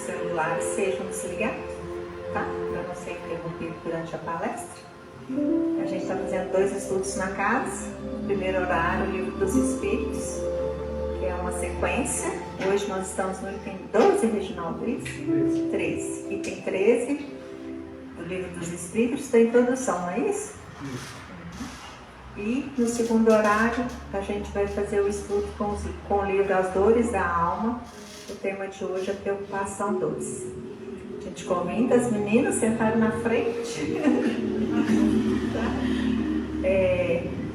celulares sejam desligados, tá? Para não ser interrompido durante a palestra. A gente está fazendo 2 estudos na casa. No primeiro horário, o Livro dos Espíritos, que é uma sequência. Hoje nós estamos no item 12, Reginaldo, isso? 13. Item 13 do Livro dos Espíritos, da introdução, não é isso? E no segundo horário, a gente vai fazer o estudo com o livro As Dores da Alma. O tema de hoje é Preocupação 2. A gente convida as meninas sentarem na frente.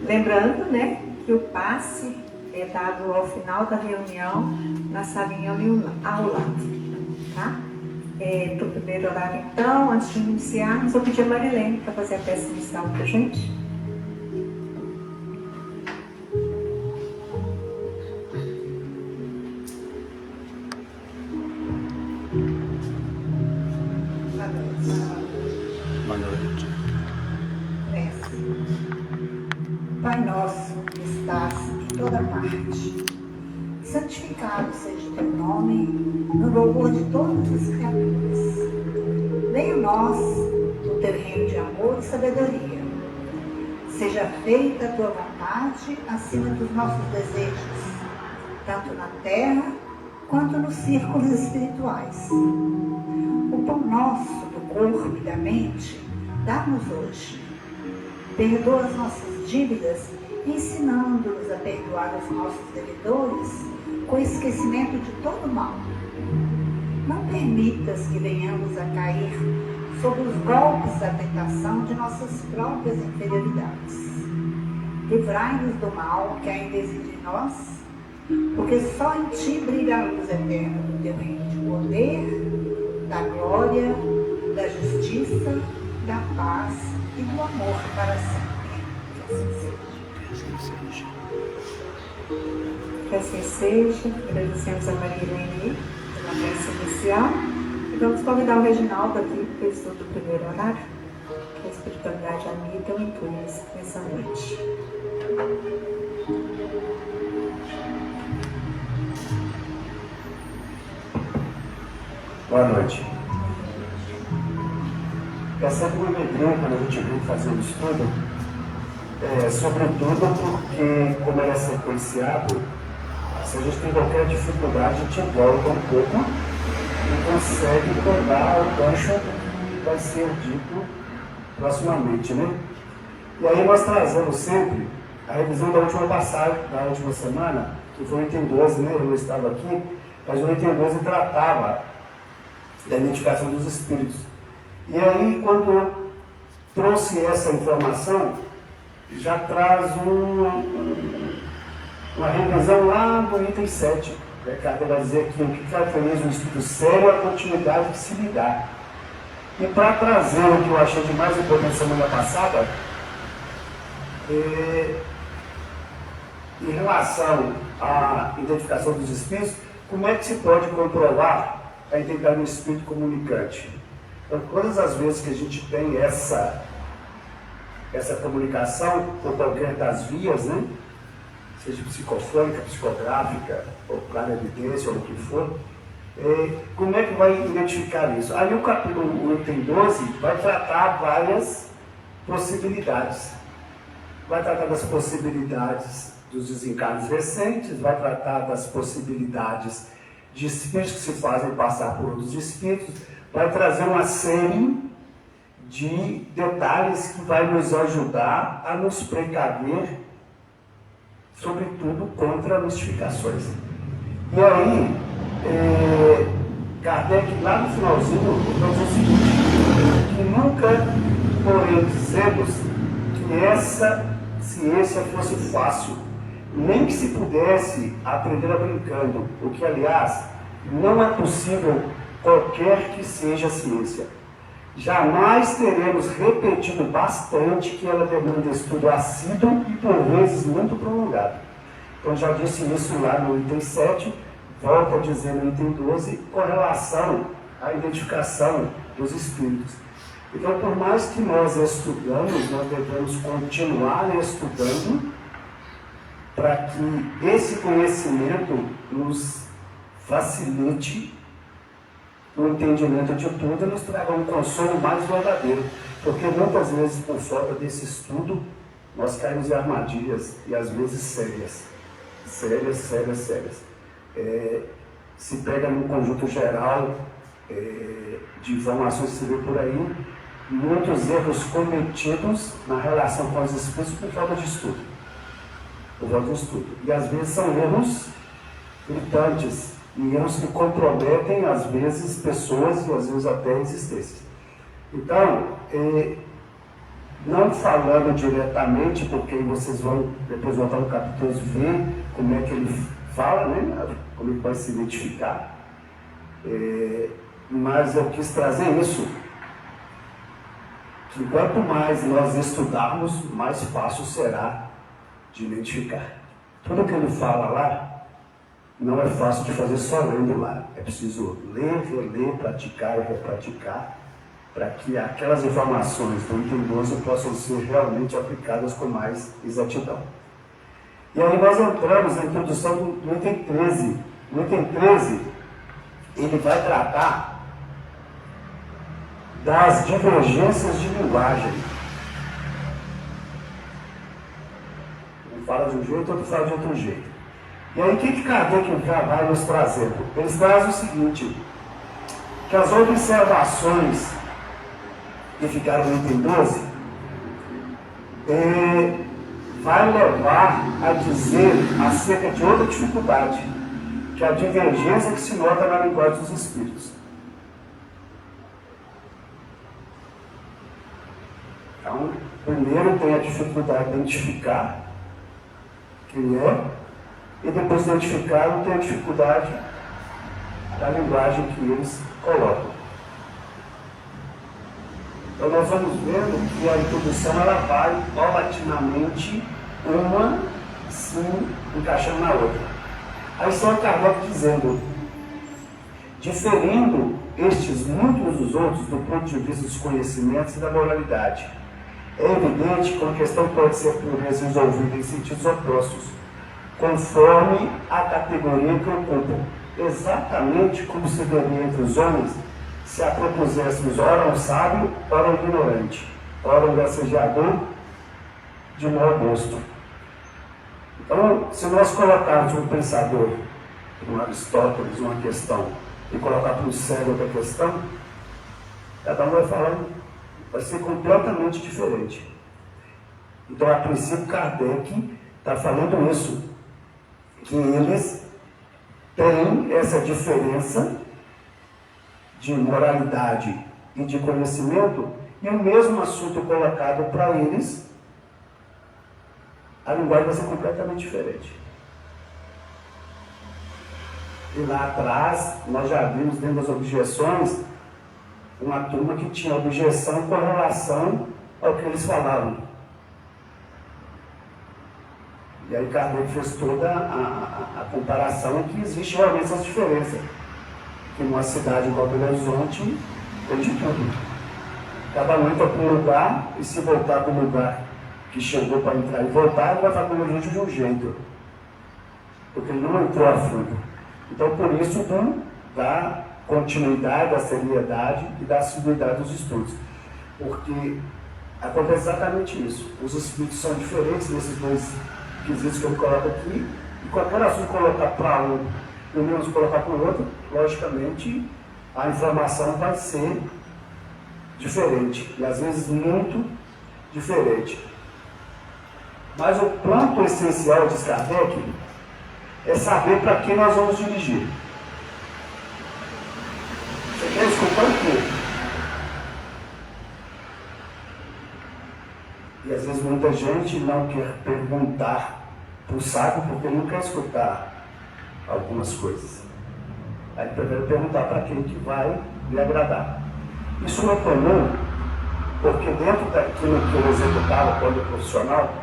Lembrando, né, que o passe é dado ao final da reunião na salinha ao lado. Tá? Para o primeiro horário, então, antes de iniciarmos, eu pedi a Marilene para fazer a peça inicial para a gente. Pai nosso, que estás em toda parte, santificado seja o teu nome, no louvor de todas as criaturas. Venha a nós o teu reino de amor e sabedoria. Seja feita a tua vontade acima dos nossos desejos, tanto na terra quanto nos círculos espirituais. O pão nosso do corpo e da mente, dá-nos hoje. Perdoa as nossas dívidas, ensinando-nos a perdoar os nossos devedores, com esquecimento de todo mal. Não permitas que venhamos a cair sob os golpes da tentação de nossas próprias inferioridades. Livrai-nos do mal que ainda existe em nós, porque só em ti brilha a luz eterna do teu reino de poder, da glória, da justiça, da paz e do amor para sempre. Que assim seja. Agradecemos a Marilene pela peça inicial. E vamos convidar o Reginaldo aqui para o estudo do primeiro horário, que a espiritualidade amiga o inclui nessa noite. Boa noite. É sempre uma alegria quando a gente vem fazer o estudo, sobretudo porque, como ele é sequenciado, se a gente tem qualquer dificuldade, a gente volta um pouco e consegue pegar o gancho que vai ser dito proximamente, né? E aí nós trazemos sempre a revisão da última passagem, da última semana, que foi o item 12, né? Eu não estava aqui, mas o item 12 tratava da identificação dos espíritos. E aí, quando eu trouxe essa informação, já traz uma revisão lá do item 7. Kardec vai dizer que o que caracteriza um estudo sério é a continuidade de se ligar. E para trazer o que eu achei de mais importante semana passada, em relação à identificação dos espíritos, como é que se pode controlar a identidade do espírito comunicante? Então, todas as vezes que a gente tem essa comunicação, por qualquer das vias, né? Seja psicofônica, psicográfica, ou clarividência, ou o que for, como é que vai identificar isso? Aí o item 12 vai tratar várias possibilidades. Vai tratar das possibilidades dos desencarnes recentes, vai tratar das possibilidades de espíritos que se fazem passar por outros espíritos, vai trazer uma série de detalhes que vai nos ajudar a nos precaver, sobretudo contra mistificações. E aí, Kardec, lá no finalzinho, vai dizer o seguinte, que nunca, porém, dizemos que essa ciência fosse fácil, nem que se pudesse aprender a brincando, o que, aliás, não é possível qualquer que seja a ciência. Jamais teremos repetido bastante que ela demanda estudo assíduo e, por vezes, muito prolongado. Então, já disse isso lá no item 7, volto a dizer no item 12, com relação à identificação dos espíritos. Então, por mais que nós estudamos, nós devemos continuar estudando para que esse conhecimento nos facilite o entendimento de tudo e nos traga um consolo mais verdadeiro. Porque muitas vezes, por falta desse estudo, nós caímos em armadilhas, e às vezes sérias. Sérias. Se pega num conjunto geral de informações que se vê por aí, muitos erros cometidos na relação com os espíritos por falta de estudo. E às vezes são erros gritantes, e erros que comprometem às vezes pessoas e às vezes até existências. Então, não falando diretamente, porque vocês vão depois voltar no capítulo 2 ver como é que ele fala, né? Como ele vai se identificar. Mas eu quis trazer isso, que quanto mais nós estudarmos, mais fácil será de identificar. Tudo que ele fala lá, não é fácil de fazer só lendo lá. É preciso ler, reler, praticar e repraticar, para que aquelas informações do item 12 possam ser realmente aplicadas com mais exatidão. E aí nós entramos na introdução do item 13. No item 13, ele vai tratar das divergências de linguagem. Um fala de um jeito, outro fala de outro jeito. E aí o que Kardec já vai nos trazendo? Eles trazem o seguinte, que as observações que ficaram no item 12 vai levar a dizer acerca de outra dificuldade, que é a divergência que se nota na linguagem dos espíritos. Então, primeiro tem a dificuldade de identificar quem é, e depois de identificar, tem a dificuldade da linguagem que eles colocam. Então nós vamos vendo que a introdução ela vai paulatinamente uma se encaixando na outra. Aí só Kardec dizendo, diferindo estes muitos dos outros do ponto de vista dos conhecimentos e da moralidade. É evidente que a questão pode ser por vezes resolvida em sentidos opostos, conforme a categoria que ocupam, exatamente como se veria entre os homens se a propuséssemos ora um sábio, ora um ignorante, ora um gracejador de mau gosto. Então, se nós colocarmos um pensador, um Aristóteles, uma questão, e colocar para um cego outra questão, cada um vai falar, vai ser completamente diferente. Então, a princípio, Kardec está falando isso, que eles têm essa diferença de moralidade e de conhecimento, e o mesmo assunto colocado para eles, a linguagem vai ser completamente diferente. E lá atrás, nós já vimos dentro das objeções, uma turma que tinha objeção com relação ao que eles falavam. E aí Kardec fez toda a comparação que existe realmente essas diferenças. Que numa cidade igual Belo Horizonte, tem de tudo. Cada um entra para um lugar e se voltar para o lugar que chegou para entrar e voltar, ele vai falar Belo Horizonte de um jeito. Porque ele não entrou a fundo. Então, por isso, da continuidade, da seriedade e da assiduidade dos estudos. Porque acontece exatamente isso. Os espíritos são diferentes nesses dois quesitos que eu coloco aqui, e qualquer assunto colocar para um e o menos colocar para o outro, logicamente a informação vai ser diferente, e às vezes muito diferente. Mas o ponto essencial de Kardec é saber para quem nós vamos dirigir. Você quer escutar o quê? E às vezes muita gente não quer perguntar para o sábio porque não quer escutar algumas coisas. Aí prefere perguntar para quem que vai lhe agradar. Isso não é comum, porque dentro daquilo que eu executava quando profissional,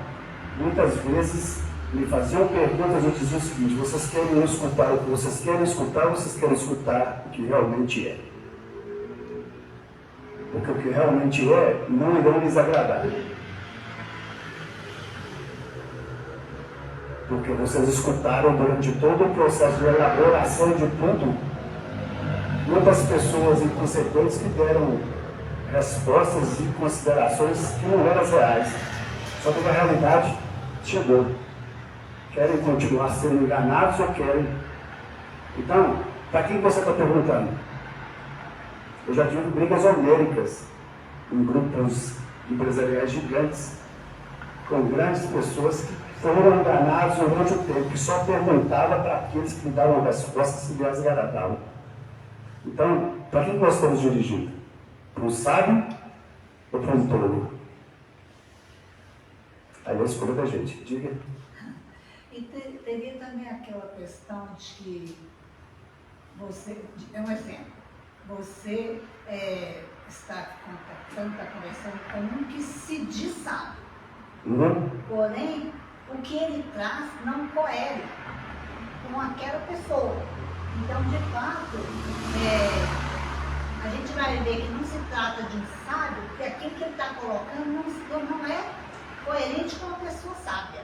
muitas vezes me faziam perguntas e eu dizia o seguinte: vocês querem escutar o que vocês querem escutar, ou vocês querem escutar o que realmente é? Porque o que realmente é não irão lhes agradar. Porque vocês escutaram durante todo o processo de elaboração de tudo muitas pessoas inconsequentes que deram respostas e considerações que não eram reais. Só que a realidade chegou. Querem continuar sendo enganados ou querem? Então, para quem você está perguntando? Eu já tive brigas homéricas em grupos empresariais gigantes, com grandes pessoas que foram enganados durante o tempo, que só perguntava para aqueles que davam respostas se lhes agradavam. Então, para quem nós estamos dirigindo? Para um sábio ou para um tolo? Aí é a escolha da gente. Diga. E teria também aquela questão de que você, é um exemplo, você está conversando com um que se diz sábio, porém, o que ele traz não coere com aquela pessoa. Então, de fato, a gente vai ver que não se trata de um sábio, porque aquilo que ele está colocando não é coerente com uma pessoa sábia.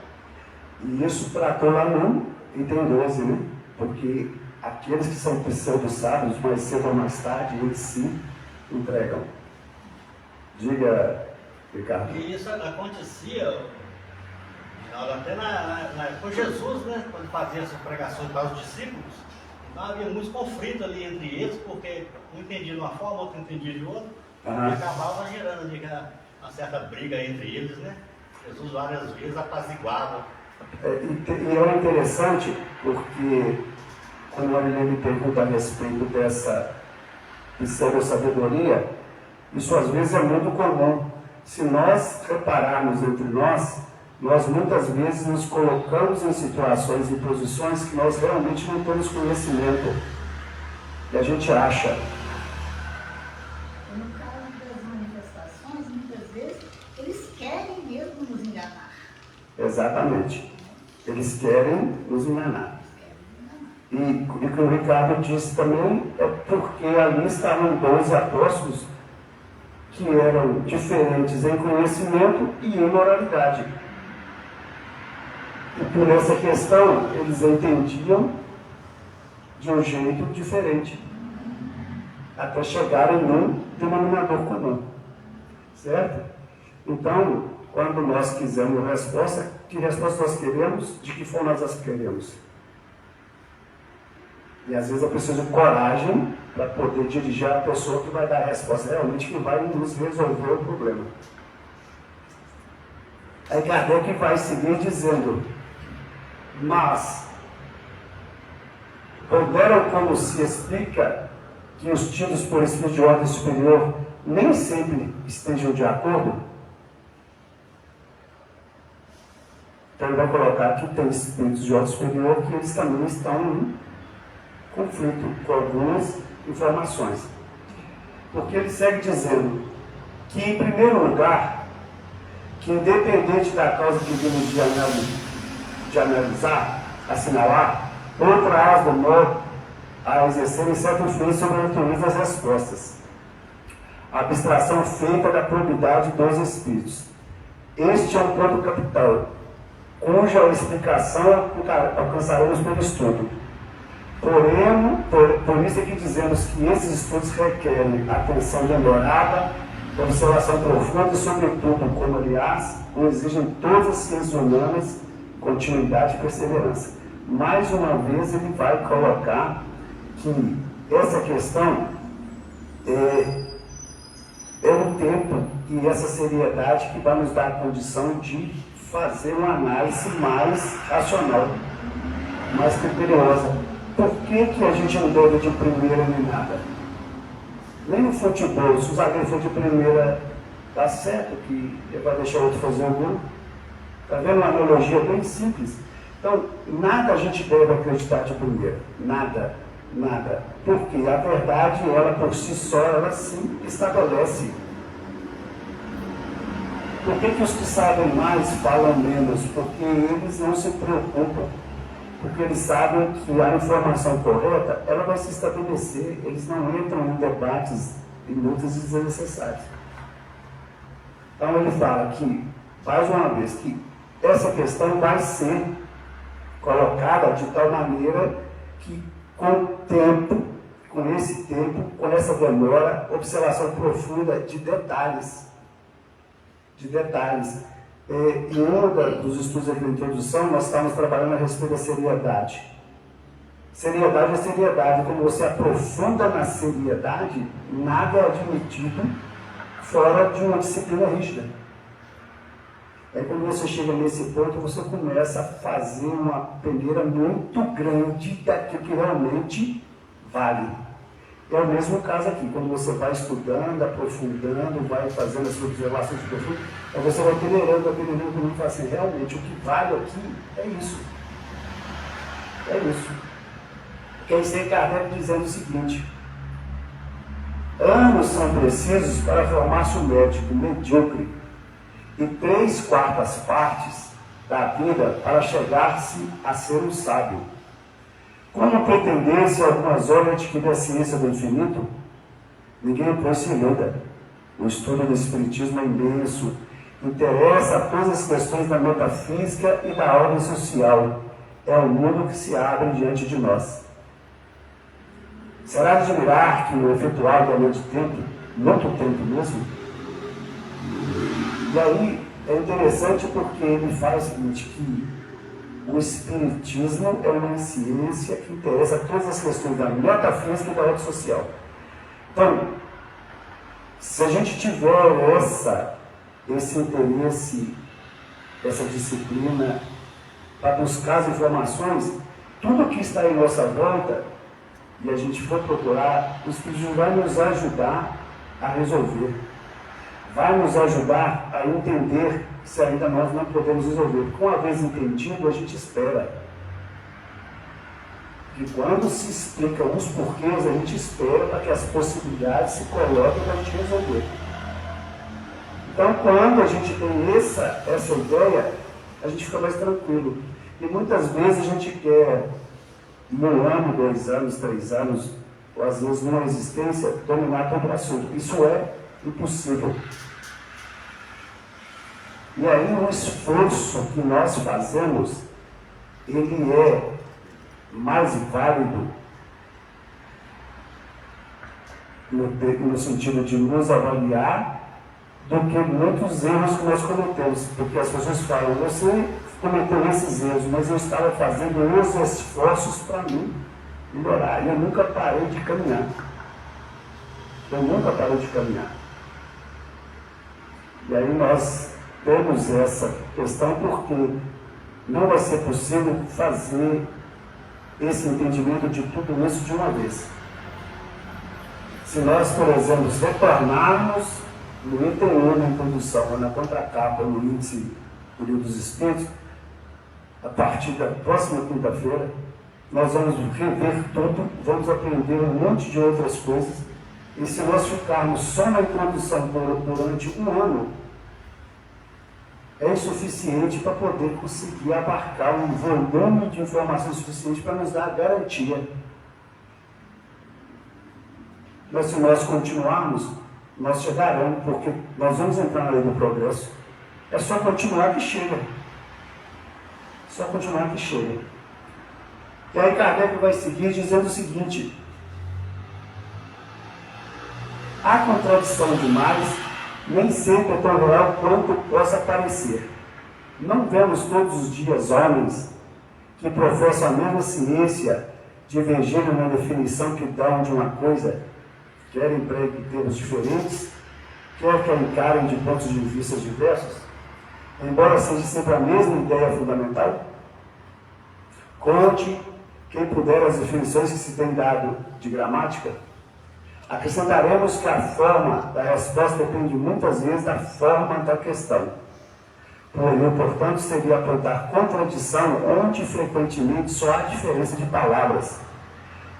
E isso tratou lá não, e tem 12, né? Porque aqueles que são pseudo-sábios, mais cedo ou mais tarde, eles se entregam. Diga, Ricardo. E isso acontecia, até com Jesus, né? Quando fazia essas pregações para os discípulos, então havia muitos conflitos ali entre eles, porque um entendia de uma forma, outro entendia de outra, e acabava gerando ali uma certa briga entre eles, né? Jesus várias vezes apaziguava. E é interessante porque quando a Marilene me pergunta a respeito dessa pseudo-sabedoria, isso às vezes é muito comum. Se nós repararmos entre nós muitas vezes nos colocamos em situações e posições que nós realmente não temos conhecimento. E a gente acha. No caso das manifestações, muitas vezes, eles querem mesmo nos enganar. Exatamente. Eles querem nos enganar. E o que o Ricardo disse também é porque ali estavam 12 apóstolos que eram diferentes em conhecimento e em moralidade. E por essa questão, eles entendiam de um jeito diferente, até chegarem num denominador comum. Certo? Então, quando nós quisermos resposta, que resposta nós queremos, de que forma nós as queremos? E às vezes eu preciso de coragem para poder dirigir a pessoa que vai dar a resposta realmente que vai nos resolver o problema. Aí Kardec vai seguir dizendo, mas houveram como se explica que os tidos por espírito de ordem superior nem sempre estejam de acordo. Então ele vai colocar que tem espíritos de ordem superior que eles também estão em conflito com algumas informações. Porque ele segue dizendo que, em primeiro lugar, que independente da causa que vimos de analisar, assinalar, outra do modo a exercerem certa influência sobre a natureza das respostas. A abstração feita da probidade dos espíritos. Este é um ponto capital, cuja explicação alcançaremos pelo estudo. Porém, por isso é que dizemos que esses estudos requerem atenção demorada, observação profunda e, sobretudo, como aliás, exigem todas as ciências humanas, continuidade e perseverança. Mais uma vez, ele vai colocar que essa questão é um tempo e essa seriedade que vai nos dar a condição de fazer uma análise mais racional, mais criteriosa. Por que a gente não deve de primeira nem nada? Nem no futebol, se o zagueiro for de primeira, tá certo que ele vai deixar o outro fazer o gol. Está vendo uma analogia bem simples? Então, nada a gente deve acreditar de primeira. Nada, nada. Porque a verdade, ela por si só, ela sim estabelece. Por que os que sabem mais falam menos? Porque eles não se preocupam. Porque eles sabem que a informação correta, ela vai se estabelecer. Eles não entram em debates inúteis e desnecessários. Então ele fala que, mais uma vez, que essa questão vai ser colocada de tal maneira que, com o tempo, com esse tempo, com essa demora, observação profunda de detalhes. De detalhes. Em um dos estudos aqui de introdução, nós estávamos trabalhando a respeito da seriedade. Seriedade é seriedade. Quando você aprofunda na seriedade, nada é admitido fora de uma disciplina rígida. Aí quando você chega nesse ponto, você começa a fazer uma peneira muito grande daquilo que realmente vale. É o mesmo caso aqui, quando você vai estudando, aprofundando, vai fazendo as suas observações profundas, aí você vai peneirando, e fala assim, realmente o que vale aqui é isso. É isso. Porque aí você Kardec dizendo o seguinte: anos são precisos para formar-se um médico medíocre e 3/4 partes da vida para chegar-se a ser um sábio. Como pretender-se algumas horas adquirir a ciência do infinito? Ninguém pôs-se iluda. O estudo do Espiritismo é imenso, interessa a todas as questões da metafísica e da ordem social. É o mundo que se abre diante de nós. Será de admirar que o efetuado é muito tempo mesmo? E aí é interessante porque ele fala o seguinte, que o Espiritismo é uma ciência que interessa todas as questões da metafísica e da ordem social. Então, se a gente tiver esse interesse, essa disciplina, para buscar as informações, tudo que está em nossa volta, e a gente for procurar, o Espiritismo vai nos ajudar a resolver. Vai nos ajudar a entender se ainda nós não podemos resolver. Uma vez entendido, a gente espera. E quando se explica os porquês, a gente espera para que as possibilidades se coloquem para a gente resolver. Então, quando a gente tem essa ideia, a gente fica mais tranquilo. E muitas vezes a gente quer, em 1 ano, 2 anos, 3 anos, ou às vezes numa existência, dominar todo o assunto. Isso é impossível. E aí o esforço que nós fazemos, ele é mais válido no sentido de nos avaliar do que muitos erros que nós cometemos. Porque as pessoas falam, você cometeu esses erros, mas eu estava fazendo os esforços para mim melhorar. E eu nunca parei de caminhar. E aí nós temos essa questão porque não vai ser possível fazer esse entendimento de tudo isso de uma vez. Se nós, por exemplo, retornarmos no item 1 na introdução, ou na contracapa, no índice do Livro dos Espíritos, a partir da próxima quinta-feira, nós vamos rever tudo, vamos aprender um monte de outras coisas, e se nós ficarmos só na introdução durante 1 ano, é insuficiente para poder conseguir abarcar um volume de informação suficiente para nos dar a garantia. Mas se nós continuarmos, nós chegaremos, porque nós vamos entrar na lei do progresso. É só continuar que chega. E aí Kardec vai seguir dizendo o seguinte: a contradição demais nem sempre é tão real quanto possa parecer. Não vemos todos os dias homens que professam a mesma ciência divergindo na definição que dão de uma coisa, quer empreguem termos diferentes, quer que a encarem de pontos de vista diversos, embora seja sempre a mesma ideia fundamental? Conte, quem puder, as definições que se tem dado de gramática. Acrescentaremos que a forma da resposta depende muitas vezes da forma da questão. Portanto, seria apontar contradição onde frequentemente só há diferença de palavras.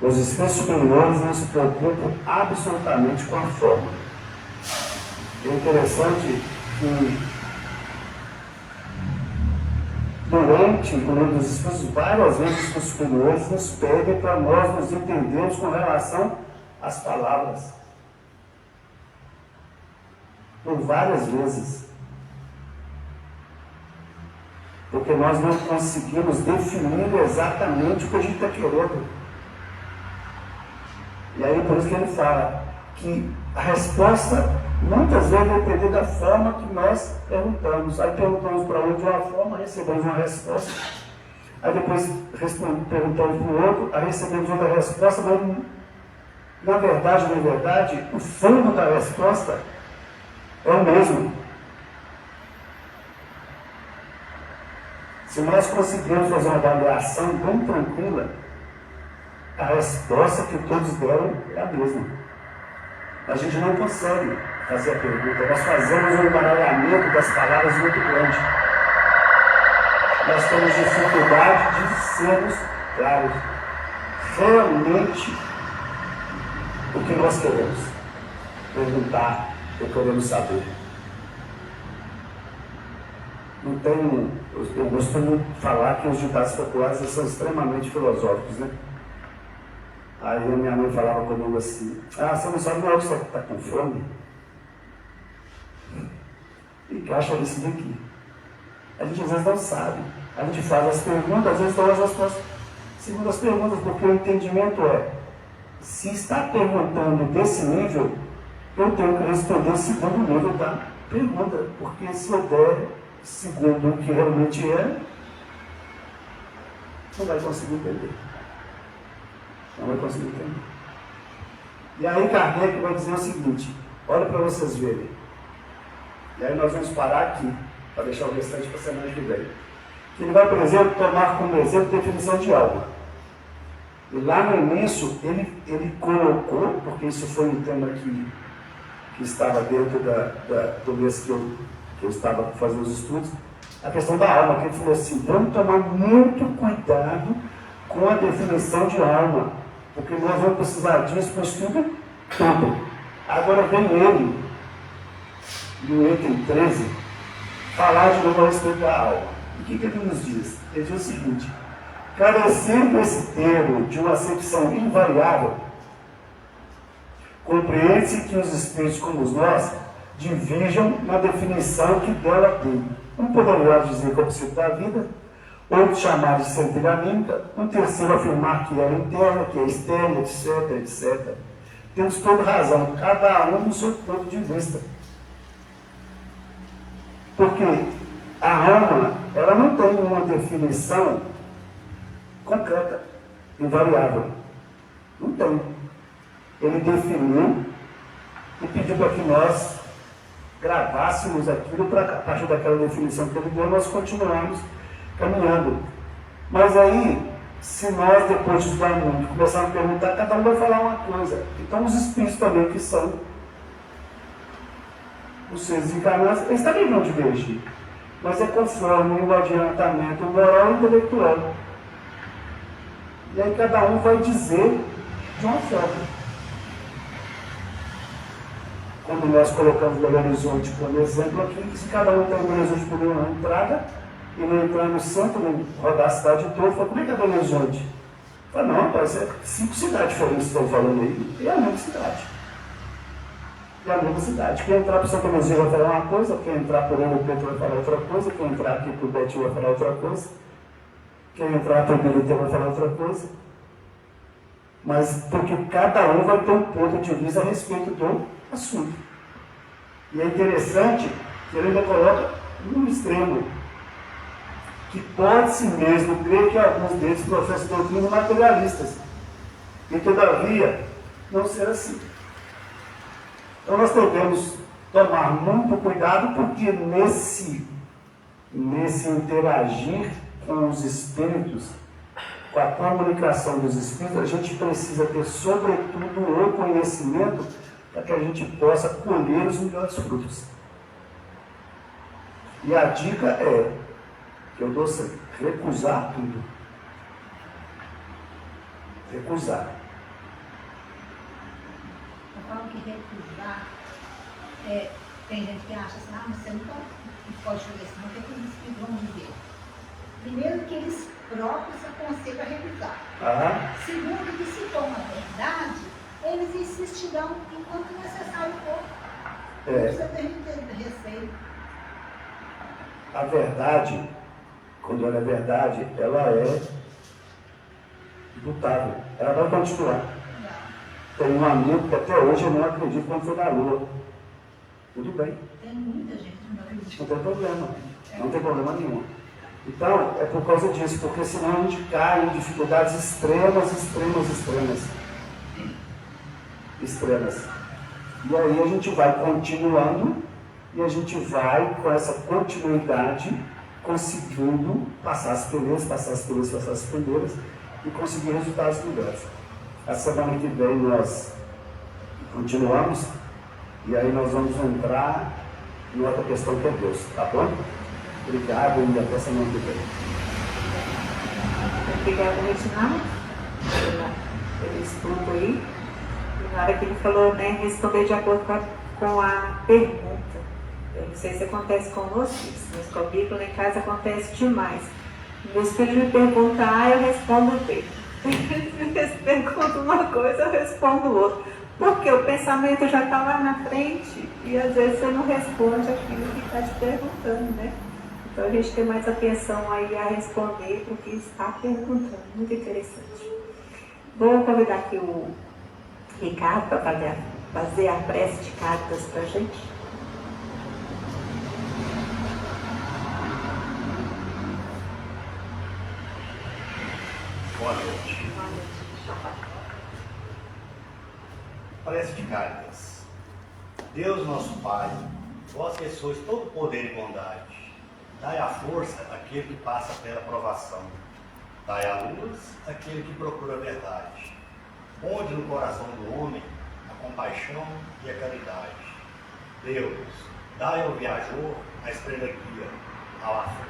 Os espíritos superiores não se preocupam absolutamente com a forma. É interessante que durante o livro dos espíritos, várias vezes os superiores nos pedem para nós nos entendermos com relação às palavras. Por várias vezes. Porque nós não conseguimos definir exatamente o que a gente está querendo. E aí por isso que ele fala que a resposta muitas vezes vai depender da forma que nós perguntamos. Aí perguntamos para um de uma forma, recebemos uma resposta. Aí depois perguntamos para o outro, aí recebemos outra resposta, mas na verdade, o fundo da resposta é o mesmo. Se nós conseguirmos fazer uma avaliação bem tranquila, a resposta que todos deram é a mesma. A gente não consegue fazer a pergunta, nós fazemos um embaralhamento das palavras muito grande. Nós temos dificuldade de sermos claros. Realmente, o que nós queremos perguntar, ou queremos saber. Não tem, eu costumo falar que os ditados populares são extremamente filosóficos, né? Aí a minha mãe falava comigo assim, você não sabe não, que você está com fome? Encaixa isso daqui. A gente às vezes não sabe. A gente faz as perguntas, às vezes dá as respostas segundo as perguntas, porque o entendimento é, se está perguntando desse nível, eu tenho que responder segundo nível da pergunta, porque se eu der segundo o que realmente é, não vai conseguir entender. Não vai conseguir entender. E aí Kardec vai dizer o seguinte, olha para vocês verem. E aí nós vamos parar aqui, para deixar o restante para a semana que vem. Ele vai, por exemplo, tomar como exemplo a definição de alma. E lá no início, ele colocou, porque isso foi um tema que estava dentro do mês que eu estava fazendo os estudos, a questão da alma, que ele falou assim, vamos tomar muito cuidado com a definição de alma, porque nós vamos precisar disso para o estudo todo. Agora vem ele, no item 13, falar de novo a respeito da alma. O que ele nos diz? Ele diz o seguinte, carecendo esse termo de uma acepção invariável, compreende-se que os espíritos como nós divirjam na definição que dela tem. Um poderia dizer que é o princípio da vida, outro chamar de centelha anímica, um terceiro afirmar que é interna, que é externa, etc, etc. Temos toda razão, cada um no seu ponto de vista. Porque a alma, ela não tem uma definição concreta, invariável. Não tem. Ele definiu e pediu para que nós gravássemos aquilo para, a partir daquela definição que ele deu, nós continuarmos caminhando. Mas aí, se nós, depois de estudar muito, começarmos a perguntar, cada um vai falar uma coisa. Então, os espíritos também, que são os seres encarnados, eles também vão divergir. Mas é conforme o adiantamento moral e intelectual. E aí cada um vai dizer de uma forma. Quando nós colocamos o Belo Horizonte como exemplo aqui, se cada um tem o Belo Horizonte por uma entrada, e não entrar no centro, nem rodar a cidade toda, fala, como é que é Belo Horizonte? Fala, não, parece que é 5 cidades diferentes que estão falando aí, e é a mesma cidade. É a mesma cidade. Quem entrar para Santa Luzia vai falar uma coisa, quem entrar por Ouro Preto vai falar outra coisa, quem entrar aqui por Betinho vai falar outra coisa, quem entrar por Bilhete vai falar outra coisa. Mas porque cada um vai ter um ponto de vista a respeito do assunto. E é interessante que ele ainda coloca no extremo, que pode-se mesmo crer que alguns deles professam doutrinas materialistas, e todavia não ser assim. Então nós devemos tomar muito cuidado, porque nesse interagir com os espíritos, com a comunicação dos espíritos, a gente precisa ter, sobretudo, o conhecimento para que a gente possa colher os melhores frutos. E a dica é, que eu dou sempre, recusar tudo. Recusar. Eu falo que recusar, tem gente que acha assim, mas você não pode fazer isso, não, porque os espíritos vão viver. Primeiro que eles próprios aconselham a recusar. Segundo que, se for uma verdade, eles insistirão enquanto necessário for. Não precisa ter receio. A verdade, quando ela é verdade, ela é imutável. Ela vai continuar. Tem um amigo que até hoje eu não acredito quando foi na Lua. Tudo bem. Tem muita gente que não acredita. Não tem problema. Não tem problema nenhum. Então, é por causa disso, porque senão a gente cai em dificuldades extremas. E aí a gente vai continuando e a gente vai, com essa continuidade, conseguindo passar as peneiras e conseguir resultados melhores. A semana que vem nós continuamos e aí nós vamos entrar em outra questão que é Deus, tá bom? Obrigado e até semana que vem. Obrigada, Reginaldo, pelo estudo aí. E na hora que ele falou, né, responder de acordo com a pergunta. Eu não sei se acontece com vocês, mas com a Bíblia em casa acontece demais. Meus filhos me perguntam A, eu respondo B. Eles perguntam uma coisa, eu respondo outra. Porque o pensamento já está lá na frente e às vezes você não responde aquilo que está te perguntando, né? Então a gente tem mais atenção aí a responder do que está perguntando. Muito interessante. Vou convidar aqui o Ricardo para fazer a prece de cartas para a gente. Boa noite. Prece de Caritas. Deus nosso Pai, vós que sois todo poder e bondade, dai a força àquele que passa pela provação, dai a luz àquele que procura a verdade. Ponde no coração do homem a compaixão e a caridade. Deus, dai ao viajor a estrela guia,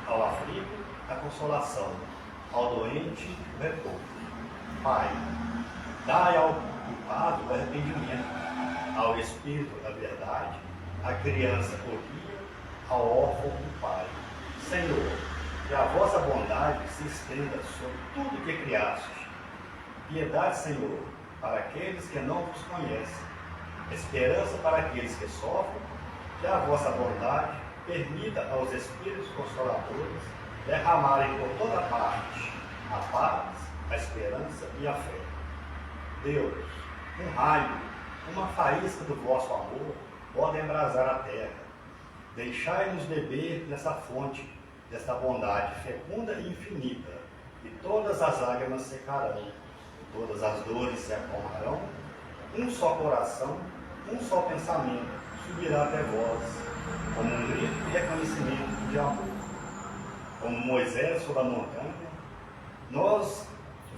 ao aflito a consolação, ao doente o repouso. Pai, dai ao culpado o arrependimento, ao espírito a verdade, à criança o guia, ao órfão o pai. Senhor, que a vossa bondade se estenda sobre tudo que criaste. Piedade, Senhor, para aqueles que não vos conhecem, esperança para aqueles que sofrem, que a vossa bondade permita aos Espíritos Consoladores derramarem por toda parte a paz, a esperança e a fé. Deus, um raio, uma faísca do vosso amor pode embrasar a terra. Deixai-nos beber dessa fonte, desta bondade fecunda e infinita, e todas as lágrimas secarão, todas as dores se acalmarão, um só coração, um só pensamento subirá até vós, como um grito de reconhecimento de amor. Como Moisés sobre a montanha, nós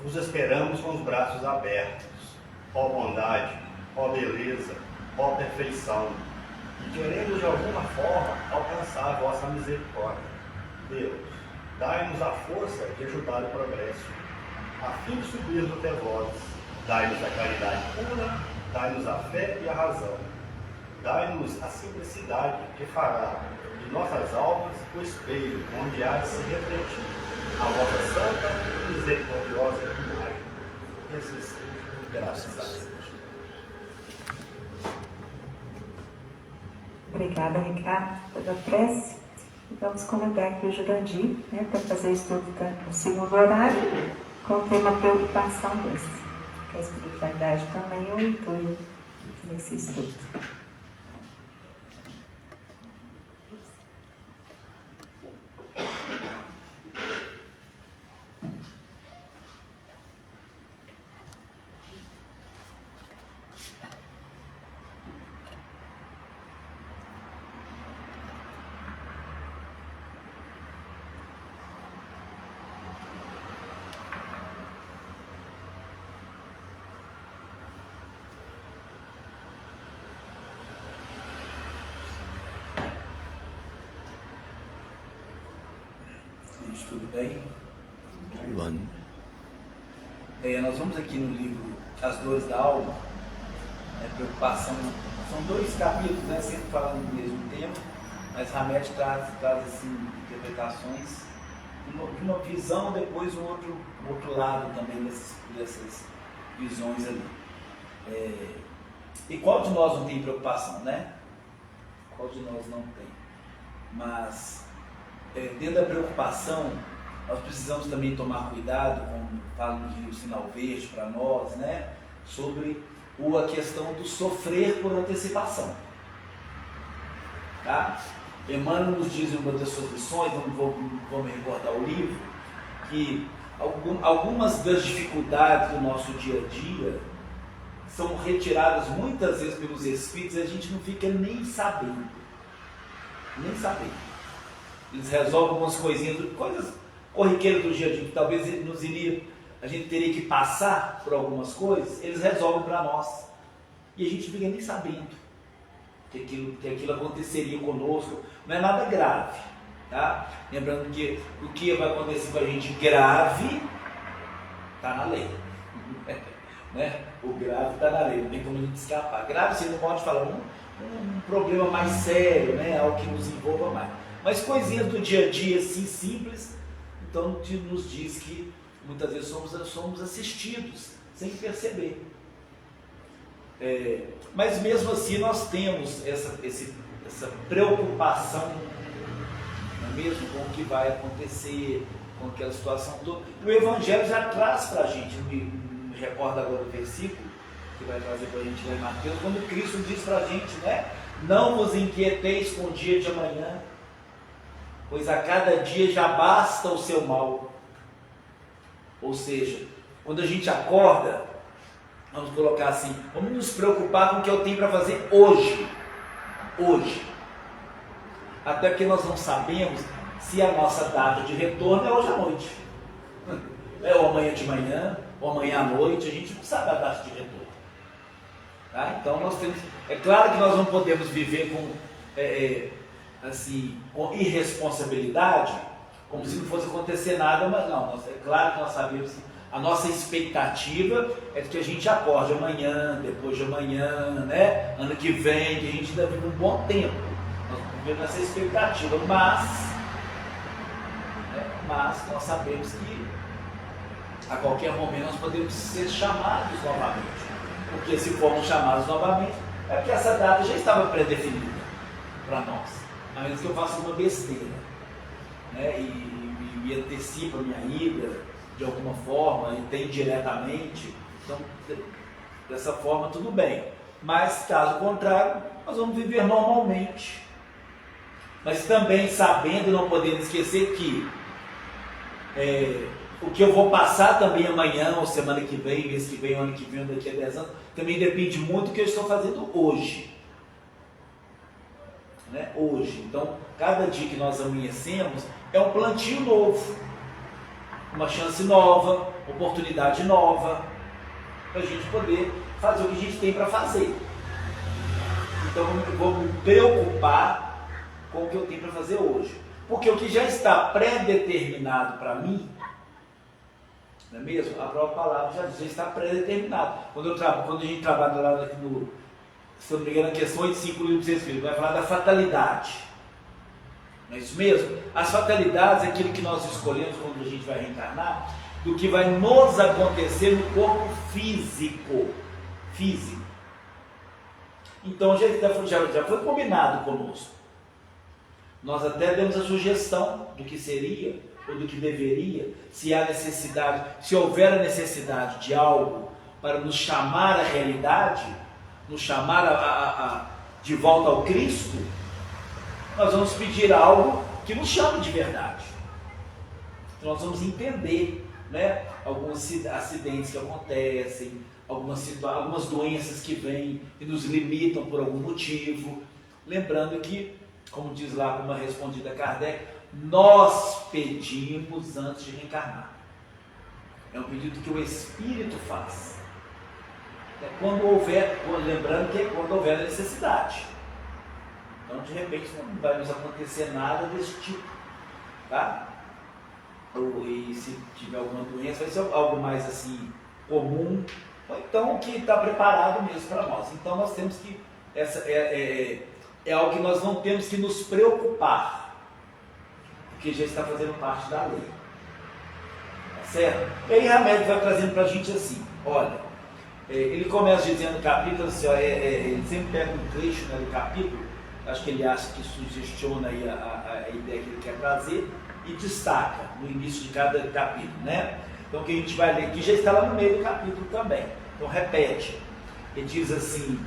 vos esperamos com os braços abertos, ó bondade, ó beleza, ó perfeição, e queremos de alguma forma alcançar a vossa misericórdia. Deus, dai-nos a força de ajudar o progresso, a fim de subirmos até vós. Dai-nos a caridade pura, dai-nos a fé e a razão. Dai-nos a simplicidade que fará de nossas almas o espelho onde há de se refletir a vossa santa e misericordiosa imagem. Esse seja, graças a Deus. Obrigada, Ricardo, pela prece. E vamos convidar aqui o Jurandir, né, para fazer o estudo no segundo horário, com o tema preocupação desse. Que a espiritualidade também eu incluo nesse estudo. Tudo bem? Nós vamos aqui no livro As Dores da Alma, preocupação. São dois capítulos, né, sempre falando do mesmo tema, mas Hamed traz assim, interpretações de uma visão, depois um outro lado também dessas visões ali. E qual de nós não tem preocupação, né? Qual de nós não tem? Mas dentro da preocupação, nós precisamos também tomar cuidado, como fala no livro Sinal Verde para nós, né? Sobre ou a questão do sofrer por antecipação. Tá? Emmanuel nos diz em uma das suas lições, vou me recordar o livro, que algumas das dificuldades do nosso dia a dia são retiradas muitas vezes pelos espíritos e a gente não fica nem sabendo. Nem sabendo. Eles resolvem algumas coisinhas, coisas corriqueiras do dia a dia, que talvez a gente teria que passar por algumas coisas, eles resolvem para nós. E a gente não fica nem sabendo que aquilo aconteceria conosco. Não é nada grave. Tá? Lembrando que o que vai acontecer com a gente grave está na lei. Né? O grave está na lei, não tem como a gente escapar. Grave você não pode falar um problema mais sério, né? Algo que nos envolva mais. Mas coisinhas do dia a dia assim simples, então nos diz que muitas vezes somos assistidos sem perceber. Mas mesmo assim nós temos essa preocupação, não é mesmo, com o que vai acontecer, com aquela situação toda. O Evangelho já traz para a gente, me recordo agora do versículo, que vai trazer para a gente lá em Mateus, quando Cristo diz para a gente, né? Não vos inquieteis com o dia de amanhã, pois a cada dia já basta o seu mal. Ou seja, quando a gente acorda, vamos colocar assim, vamos nos preocupar com o que eu tenho para fazer hoje. Hoje. Até porque nós não sabemos se a nossa data de retorno é hoje à noite. Ou amanhã de manhã, ou amanhã à noite, a gente não sabe a data de retorno. Tá? Então nós temos. É claro que nós não podemos viver com irresponsabilidade, como se não fosse acontecer nada, mas não, é claro que nós sabemos que a nossa expectativa é de que a gente acorde amanhã, depois de amanhã, né? Ano que vem, que a gente ainda vive um bom tempo. Nós vivemos essa expectativa, mas nós sabemos que a qualquer momento nós podemos ser chamados novamente. Porque se formos chamados novamente, é porque essa data já estava predefinida para nós. A menos que eu faça uma besteira, né? E antecipo a minha ida de alguma forma, e tem diretamente. Então, dessa forma, tudo bem. Mas, caso contrário, nós vamos viver normalmente. Mas também sabendo, não podendo esquecer que o que eu vou passar também amanhã, ou semana que vem, mês que vem, ano que vem, daqui a 10 anos, também depende muito do que eu estou fazendo hoje. Né? Hoje. Então, cada dia que nós amanhecemos é um plantio novo, uma chance nova, oportunidade nova, para a gente poder fazer o que a gente tem para fazer. Então, eu vou me preocupar com o que eu tenho para fazer hoje. Porque o que já está pré-determinado para mim, não é mesmo? A própria palavra já diz, já está pré-determinado. Quando a gente trabalha lá no, se eu não me engano, na questão 85 livro de Espírito, vai falar da fatalidade. Não é isso mesmo? As fatalidades é aquilo que nós escolhemos quando a gente vai reencarnar, do que vai nos acontecer no corpo físico. Então já foi combinado conosco. Nós até demos a sugestão do que seria, ou do que deveria, se há necessidade, se houver a necessidade de algo para nos chamar à realidade, nos chamar de volta ao Cristo, nós vamos pedir algo que nos chame de verdade. Então nós vamos entender, né, alguns acidentes que acontecem, algumas doenças que vêm e nos limitam por algum motivo. Lembrando que, como diz lá uma respondida a Kardec, nós pedimos antes de reencarnar. É um pedido que o Espírito faz. Lembrando que é quando houver a necessidade. Então, de repente, não vai nos acontecer nada desse tipo. Tá? E se tiver alguma doença, vai ser algo mais assim, comum, ou então que está preparado mesmo para nós. Então, nós temos que... É algo que nós não temos que nos preocupar, porque já está fazendo parte da lei. Tá certo? E aí, Hamed vai trazendo para a gente assim, olha, ele começa dizendo no capítulo, assim, ele sempre pega um trecho, né, do capítulo, acho que ele acha que sugestiona aí a ideia que ele quer trazer, e destaca no início de cada capítulo, né? Então, o que a gente vai ler aqui já está lá no meio do capítulo também. Então, repete. Ele diz assim,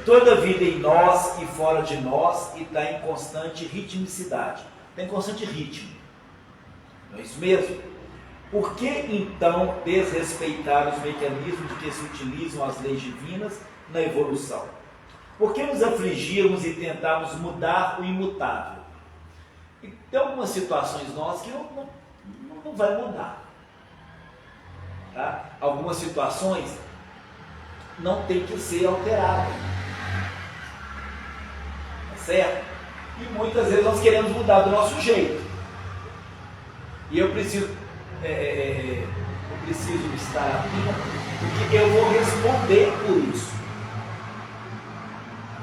toda vida em nós e fora de nós está em constante ritmicidade, está em constante ritmo. Não é isso mesmo? Por que então desrespeitar os mecanismos de que se utilizam as leis divinas na evolução? Por que nos afligirmos e tentarmos mudar o imutável? E tem algumas situações nossas que não vai mudar. Tá? Algumas situações não tem que ser alteradas. Tá certo? E muitas vezes nós queremos mudar do nosso jeito. E eu preciso estar atento, porque eu vou responder por isso.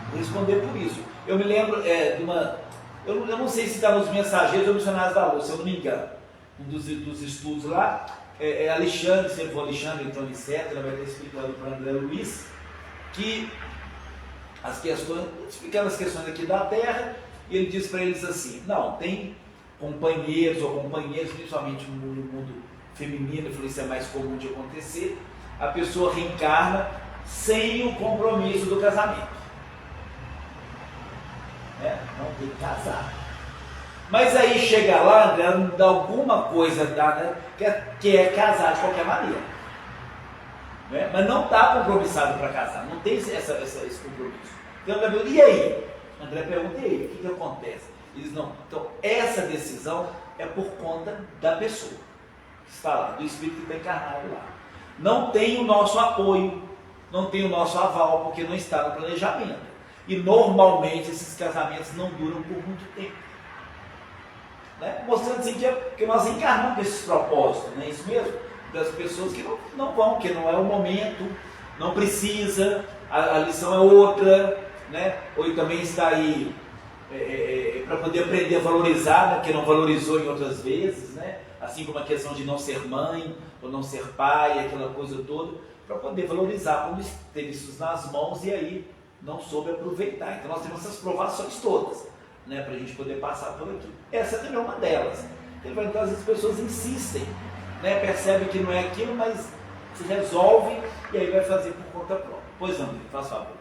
Vou responder por isso. Eu me lembro de uma... Eu não sei se está nos Mensageiros ou Missionários da Luz, se eu não me engano. Um dos estudos lá, Alexandre, sempre foi Alexandre, então Aniceto, ele vai ter explicado para André Luiz, que as questões, explicando as questões aqui da Terra, e ele diz para eles assim, não, tem companheiros ou companheiras, principalmente no mundo feminino, isso é mais comum de acontecer, a pessoa reencarna sem o compromisso do casamento. Não tem que casar. Mas aí chega lá, André, alguma coisa dá, que é casar de qualquer maneira. Mas não está compromissado para casar, não tem esse compromisso. Então André pergunta, e aí? André pergunta, e aí? O que acontece? Eles não. Então, essa decisão é por conta da pessoa que está lá, do espírito que está encarnado lá. Não tem o nosso apoio, não tem o nosso aval, porque não está no planejamento. E normalmente esses casamentos não duram por muito tempo. Mostrando assim que nós encarnamos com esses propósitos, não é isso mesmo? Das pessoas que não vão, que não é o momento, não precisa, a lição é outra, ou também está aí para poder aprender a valorizar, que não valorizou em outras vezes, assim como a questão de não ser mãe, ou não ser pai, aquela coisa toda, para poder valorizar, quando teve isso nas mãos e aí não soube aproveitar. Então nós temos essas provações todas, para a gente poder passar por aqui. Essa também é uma delas. Então às vezes as pessoas insistem, percebem que não é aquilo, mas se resolve e aí vai fazer por conta própria. Pois não, faz favor.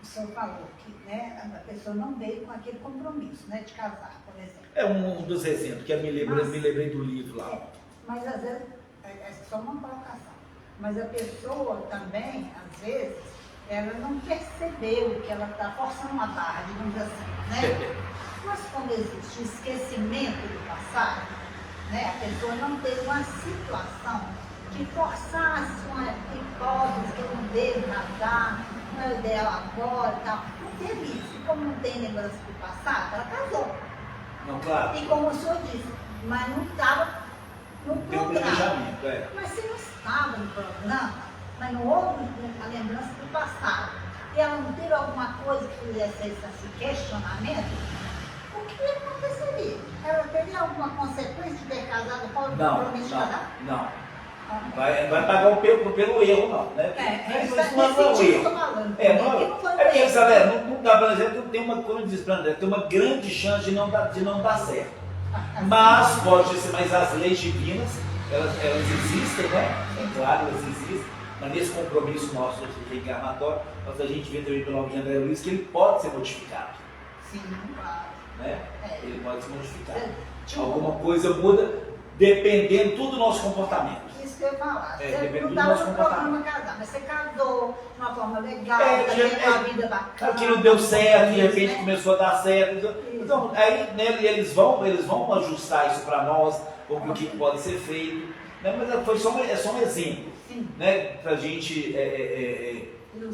O senhor falou que a pessoa não veio com aquele compromisso de casar, por exemplo. É um dos exemplos que eu me lembrei do livro lá. Mas às vezes, é só uma colocação. Mas a pessoa também, às vezes, ela não percebeu que ela está forçando uma barra, digamos assim, Mas quando existe esquecimento do passado, a pessoa não teve uma situação que forçasse uma hipótese que eu não devo casar, não é o ideal agora e tal. Não teve isso. E como não tem lembrança do passado, ela casou. Não, claro. E como o senhor disse, mas não estava no programa. Mas se não estava no programa, mas não houve a lembrança do passado, e ela não teve alguma coisa que fizesse esse questionamento, o que aconteceria? Ela teria alguma consequência de ter casado fora do compromisso de casar? Não. Vai pagar pelo erro, não. Isso não é o erro. Não dá, por exemplo, tem uma coisa diz para André, tem uma grande chance de não dar certo. Mas pode ser, mas as leis divinas, elas existem, É claro, elas existem. Mas nesse compromisso nosso de reencarnatório, a gente vê também pelo nome de André Luiz que ele pode ser modificado. Sim, claro. Ele pode ser modificado. Alguma coisa muda dependendo tudo do nosso comportamento. Isso que eu ia falar. Você não do estava nosso no programa casar, mas você casou de uma forma legal, teve uma vida bacana. Aquilo deu certo, de repente começou a dar certo. Então, aí eles vão ajustar isso para nós, o que pode ser feito. Mas é só um exemplo. Para a gente,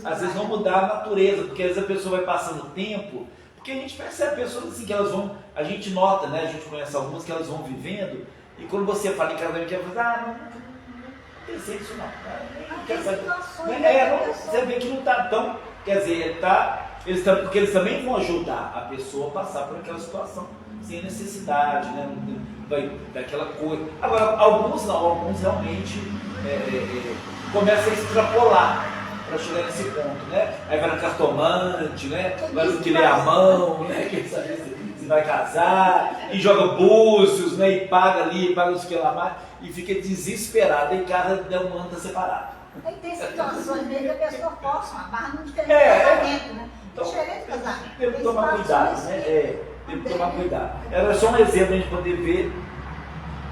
às vezes, não mudar a natureza, porque às vezes a pessoa vai passando tempo, porque a gente percebe pessoas assim que elas vão, a gente nota, a gente conhece algumas que elas vão vivendo, e quando você fala em casamento, que ela fala, não pensei nisso não. Você vê que não está tão, quer dizer, porque eles também vão ajudar a pessoa a passar por aquela situação, sem necessidade, daquela coisa. Agora, alguns não, alguns realmente começam a extrapolar para chegar nesse ponto, Aí vai no cartomante, vai no que lê a mão, quer saber se vai casar, e joga búzios, e paga ali, paga os que lá mais, e fica desesperado, e casa um ano tá separado. Aí tem situações mesmo que a pessoa força uma barra num diferente casamento, né? Então, Diferente casamento. Temos que tomar cuidado, né? Temos que tomar cuidado. Era só um exemplo para a gente poder ver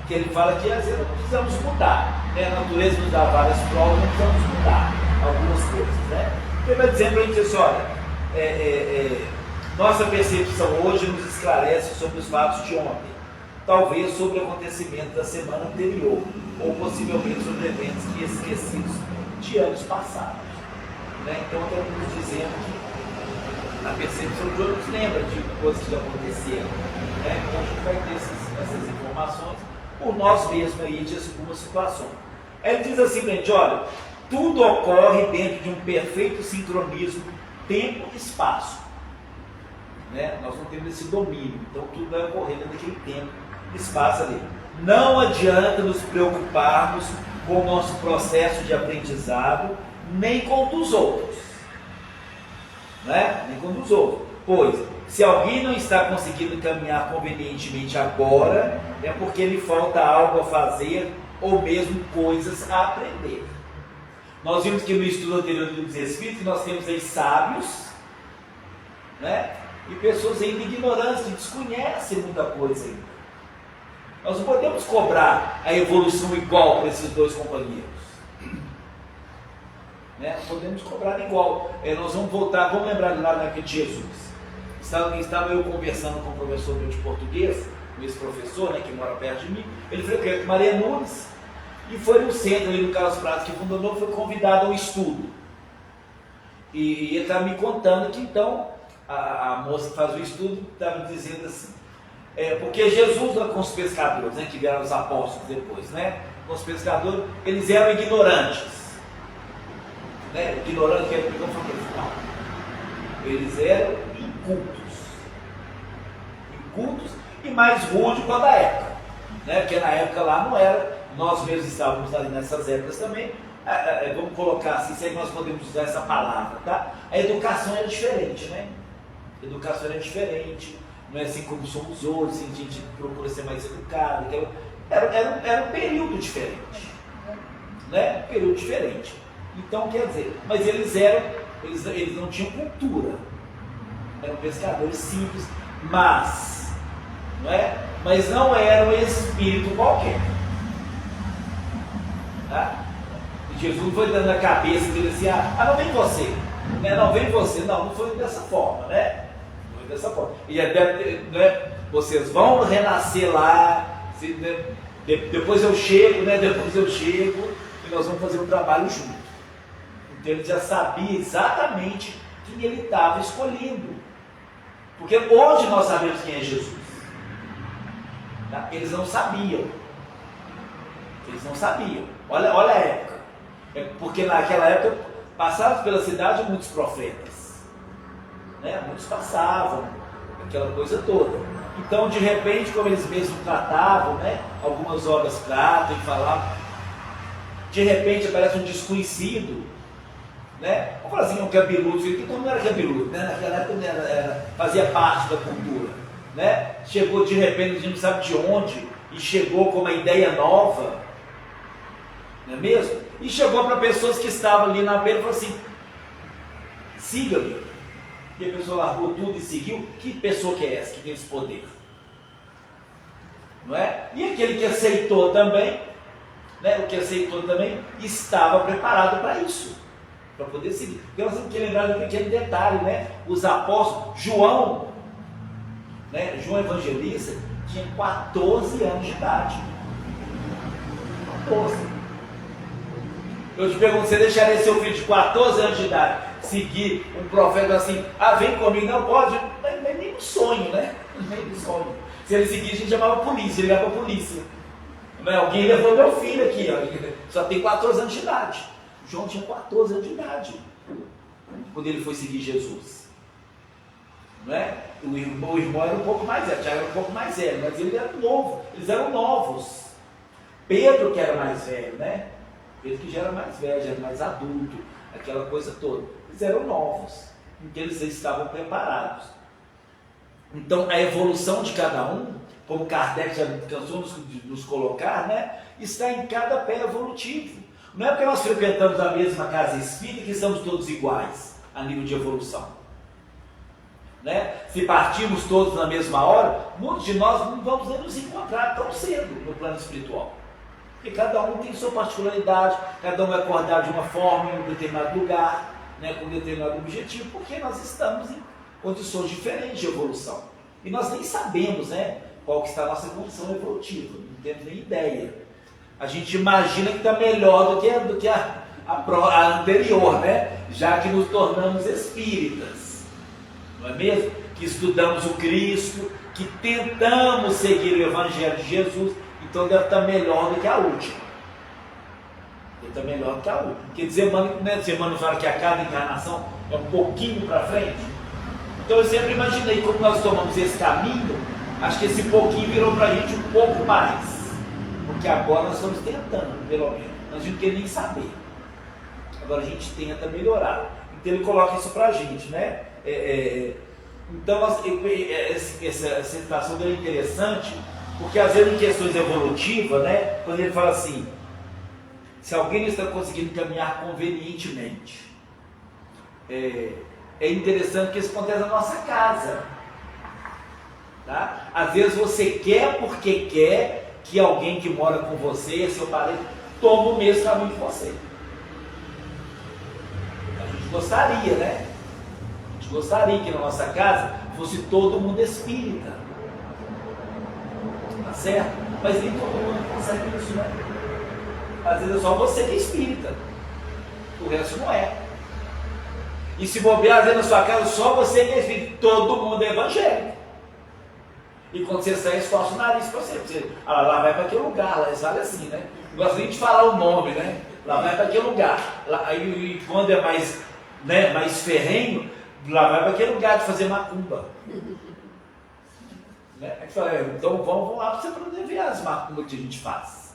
que ele fala que às vezes não precisamos mudar. Né? A natureza nos dá várias provas, não precisamos mudar algumas coisas. Né? Ele vai dizendo para a gente assim, olha, nossa percepção hoje nos esclarece sobre os fatos de ontem, talvez sobre acontecimentos da semana anterior, ou possivelmente sobre eventos que esquecidos de anos passados. Né? Então estamos nos dizendo que a percepção de hoje nos lembra de coisas que já aconteceram. Né? Então a gente vai ter essas informações por nós mesmos aí de algumas situações. Aí ele diz assim para a gente, olha, tudo ocorre dentro de um perfeito sincronismo tempo e espaço. Né? Nós não temos esse domínio, então tudo vai ocorrer naquele tempo e espaço ali. Não adianta nos preocuparmos com o nosso processo de aprendizado, nem com o dos outros. Né? Nem com o dos outros. Pois, se alguém não está conseguindo caminhar convenientemente agora, é porque lhe falta algo a fazer ou mesmo coisas a aprender. Nós vimos que no estudo anterior dos Espíritos nós temos aí sábios, né? E pessoas ainda ignorantes, que desconhecem muita coisa ainda. Nós não podemos cobrar a evolução igual para esses dois companheiros. Né? Não podemos cobrar igual. Nós vamos voltar, vamos lembrar lá naquele de Jesus. Estava eu conversando com o professor meu de português, com esse professor, né, que mora perto de mim. Ele foi com Maria Nunes e foi no centro, ali no Carlos Prates, que fundou novo, foi convidado ao estudo. E ele estava me contando que então a moça que faz o estudo estava dizendo assim, porque Jesus lá com os pescadores, né, que vieram os apóstolos depois, né, com os pescadores, eles eram ignorantes. Né, ignorante que ele pegou e falou assim, não, eles eram incultos e mais rude quanto a época, né? Porque na época lá não era, nós mesmos estávamos ali nessas épocas também, vamos colocar assim, sei que nós podemos usar essa palavra, tá? A educação era diferente, né? A educação era diferente, não é assim como somos hoje, assim, a gente procura ser mais educado, era um período diferente, né? Um período diferente. Então, quer dizer, mas eles não tinham cultura. Eram pescadores simples, mas não era um espírito qualquer. Tá? E Jesus não foi dando na cabeça dele assim, não vem você, né? Não vem você, não foi dessa forma, né? Não foi dessa forma. E né? Vocês vão renascer lá, né? Depois eu chego, né? E nós vamos fazer um trabalho junto. Então ele já sabia exatamente quem ele estava escolhendo. Porque hoje nós sabemos quem é Jesus. Tá? Eles não sabiam. Olha a época. Porque naquela época passavam pela cidade muitos profetas. Né? Muitos passavam, aquela coisa toda. Então, de repente, como eles mesmos tratavam, né? Algumas obras tratam e falavam, de repente aparece um desconhecido. Né? Vamos falar assim, um cabeludo, então não era cabeludo, né? Naquela época fazia parte da cultura, né? Chegou de repente, a gente não sabe de onde, e chegou com uma ideia nova, não é mesmo? E chegou para pessoas que estavam ali na beira e falou assim, siga-me. E a pessoa largou tudo e seguiu. Que pessoa que é essa que tem esse poder? Não é? E aquele que aceitou também, né? O que aceitou também estava preparado para isso. Para poder seguir. Porque nós temos que lembrar de um pequeno detalhe, né? Os apóstolos, João, né? João Evangelista, tinha 14 anos de idade. 14. Eu te pergunto, você deixaria seu filho de 14 anos de idade seguir um profeta assim, vem comigo, não pode? Nem no sonho, né? Nem no sonho. Se ele seguir, a gente chamava a polícia, ligava para a polícia. Não é? Alguém levou meu filho aqui, ó, só tem 14 anos de idade. João tinha 14 anos de idade quando ele foi seguir Jesus. Não é? O irmão era um pouco mais velho, Tiago era um pouco mais velho, mas ele era novo, eles eram novos. Pedro que era mais velho, né? Pedro que já era mais velho, já era mais adulto, aquela coisa toda. Eles eram novos, porque eles estavam preparados. Então a evolução de cada um, como Kardec já cansou de nos colocar, né? Está em cada pé evolutivo. Não é porque nós frequentamos a mesma casa espírita que estamos todos iguais a nível de evolução. Né? Se partimos todos na mesma hora, muitos de nós não vamos nem nos encontrar tão cedo no plano espiritual. Porque cada um tem sua particularidade, cada um vai acordar de uma forma, em um determinado lugar, né, com um determinado objetivo, porque nós estamos em condições diferentes de evolução. E nós nem sabemos, né, qual que está a nossa condição evolutiva, não temos nem ideia. A gente imagina que está melhor do que a anterior, né? Já que nos tornamos espíritas, não é mesmo? Que estudamos o Cristo, que tentamos seguir o Evangelho de Jesus, então deve estar melhor do que a última. Deve estar melhor do que a última. Porque dizer, mano, fala que a cada encarnação é um pouquinho para frente. Então eu sempre imaginei, como nós tomamos esse caminho, acho que esse pouquinho virou para a gente um pouco mais. Porque agora nós estamos tentando, pelo menos. Nós não queremos nem saber. Agora a gente tenta melhorar. Então ele coloca isso para a gente, né? Então essa situação dele é interessante, porque às vezes em questões evolutivas, né? Quando ele fala assim, se alguém está conseguindo caminhar convenientemente, é interessante que isso acontece na nossa casa. Tá? Às vezes você quer porque quer que alguém que mora com você, seu parente, tome o mesmo caminho que você. A gente gostaria, né? A gente gostaria que na nossa casa fosse todo mundo espírita. Tá certo? Mas nem todo mundo consegue isso, né? Às vezes é só você que é espírita. O resto não é. E se bobear, às vezes na sua casa, só você que é espírita. Todo mundo é evangélico. E quando você sai, esforça o nariz para você. Lá vai para aquele lugar, lá eles falam assim, né? Não gosto nem de falar o nome, né? Lá vai para aquele lugar. E quando é mais, né, mais ferrenho, lá vai para aquele lugar de fazer macumba. Né? Aí fala, então vamos lá para você poder ver as macumbas que a gente faz.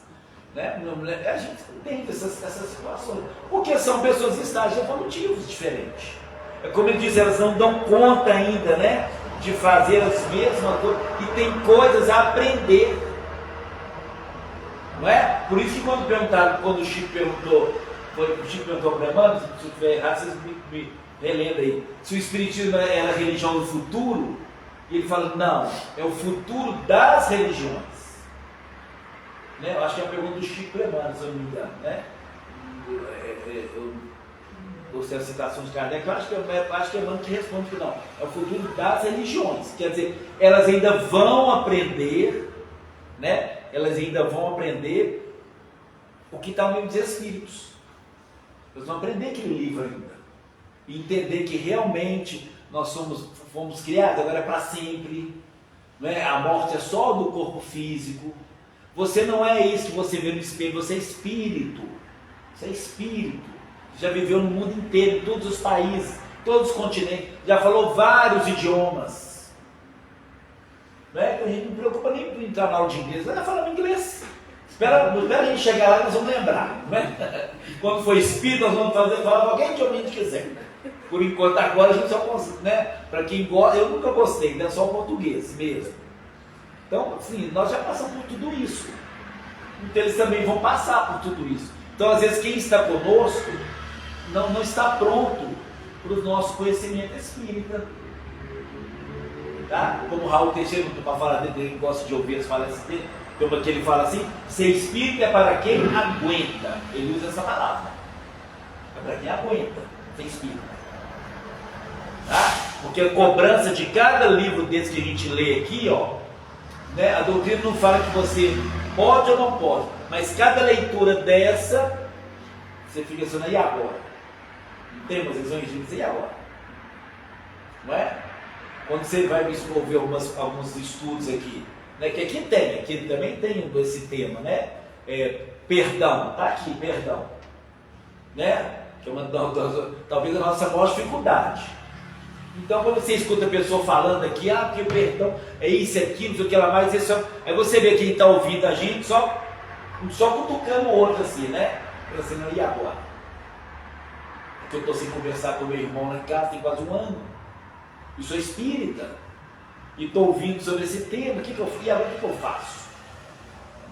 Né? A gente tem essas situações. Porque são pessoas em estágios evolutivos diferentes. É como ele diz, elas não dão conta ainda, né? De fazer as mesmas coisas e tem coisas a aprender, não é? Por isso que quando o Chico perguntou para Emmanuel, se eu estiver errado, vocês me relembram aí, se o Espiritismo era a religião do futuro, e ele fala, não, é o futuro das religiões, né? Eu acho que é a pergunta do Chico para Emmanuel, se eu não me engano, né? Gostei da citação de Kardec, eu acho que é Emmanuel que responde que não, é o futuro das religiões, quer dizer, elas ainda vão aprender, né? Elas ainda vão aprender o que está no livro dos Espíritos, elas vão aprender aquele livro ainda, e entender que realmente nós fomos criados, agora é para sempre, né? A morte é só do corpo físico, você não é isso que você vê no espelho, você é espírito, já viveu no mundo inteiro, em todos os países, todos os continentes, já falou vários idiomas. Não é? A gente não preocupa nem em entrar na aula de inglês, vai falando inglês. Espera a gente chegar lá, nós vamos lembrar. Não é? Quando for espírito, nós vamos falar qualquer idioma que a gente quiser. Por enquanto, agora a gente só consegue, né? Para quem gosta, eu nunca gostei, né? Só o português mesmo. Então, assim, nós já passamos por tudo isso. Então, eles também vão passar por tudo isso. Então, às vezes, quem está conosco não está pronto para o nosso conhecimento espírita. Tá? Como o Raul Teixeira, para falar dele, ele gosta de ouvir as falas dele, como que ele fala assim, ser espírita é para quem aguenta. Ele usa essa palavra. É para quem aguenta ser espírita. Tá? Porque a cobrança de cada livro desse que a gente lê aqui, ó, né, a doutrina não fala que você pode ou não pode, mas cada leitura dessa, você fica assim, e agora? Não tem umas visões de dizer, e agora? Não é? Quando você vai desenvolver alguns estudos aqui, né, que aqui também tem esse tema, né? Perdão, tá aqui, perdão. Né? Que é talvez a nossa maior dificuldade. Então, quando você escuta a pessoa falando aqui, porque o perdão é isso, é aquilo, não sei o que ela mais, aí você vê quem está ouvindo a gente só cutucando o outro assim, né? Assim, e agora? Porque eu estou sem conversar com meu irmão lá em casa tem quase um ano. Eu sou espírita e estou ouvindo sobre esse tema, e agora o que eu faço?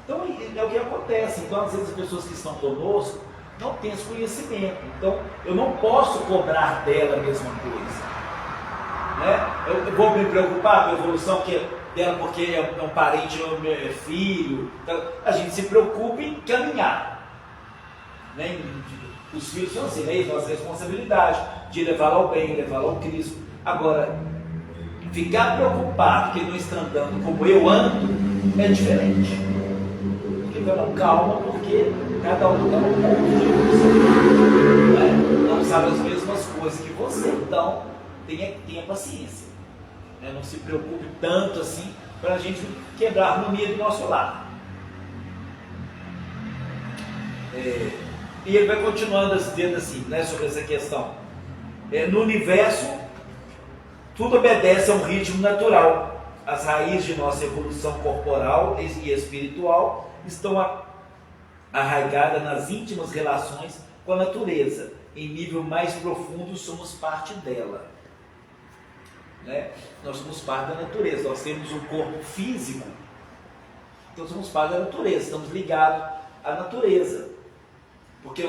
Então, é o que acontece. Então, às vezes as pessoas que estão conosco não tem esse conhecimento. Então, eu não posso cobrar dela a mesma coisa. Né? Eu vou me preocupar com a evolução dela porque é um parente, é filho. Então, a gente se preocupa em caminhar. Né? Os filhos são assim, é nossa responsabilidade de levá-la ao bem, levá-la ao Cristo. Agora, ficar preocupado que não está andando como eu ando é diferente. Fica não, calma, porque cada um está um ponto de evolução. Né? Não sabe as mesmas coisas que você, então tenha paciência. Né? Não se preocupe tanto assim para a gente quebrar a harmonia do nosso lado. E ele vai continuando dizendo assim, né, sobre essa questão. No universo, tudo obedece a um ritmo natural. As raízes de nossa evolução corporal e espiritual estão arraigadas nas íntimas relações com a natureza. Em nível mais profundo, somos parte dela. Né? Nós somos parte da natureza. Nós temos um corpo físico, então somos parte da natureza. Estamos ligados à natureza. Porque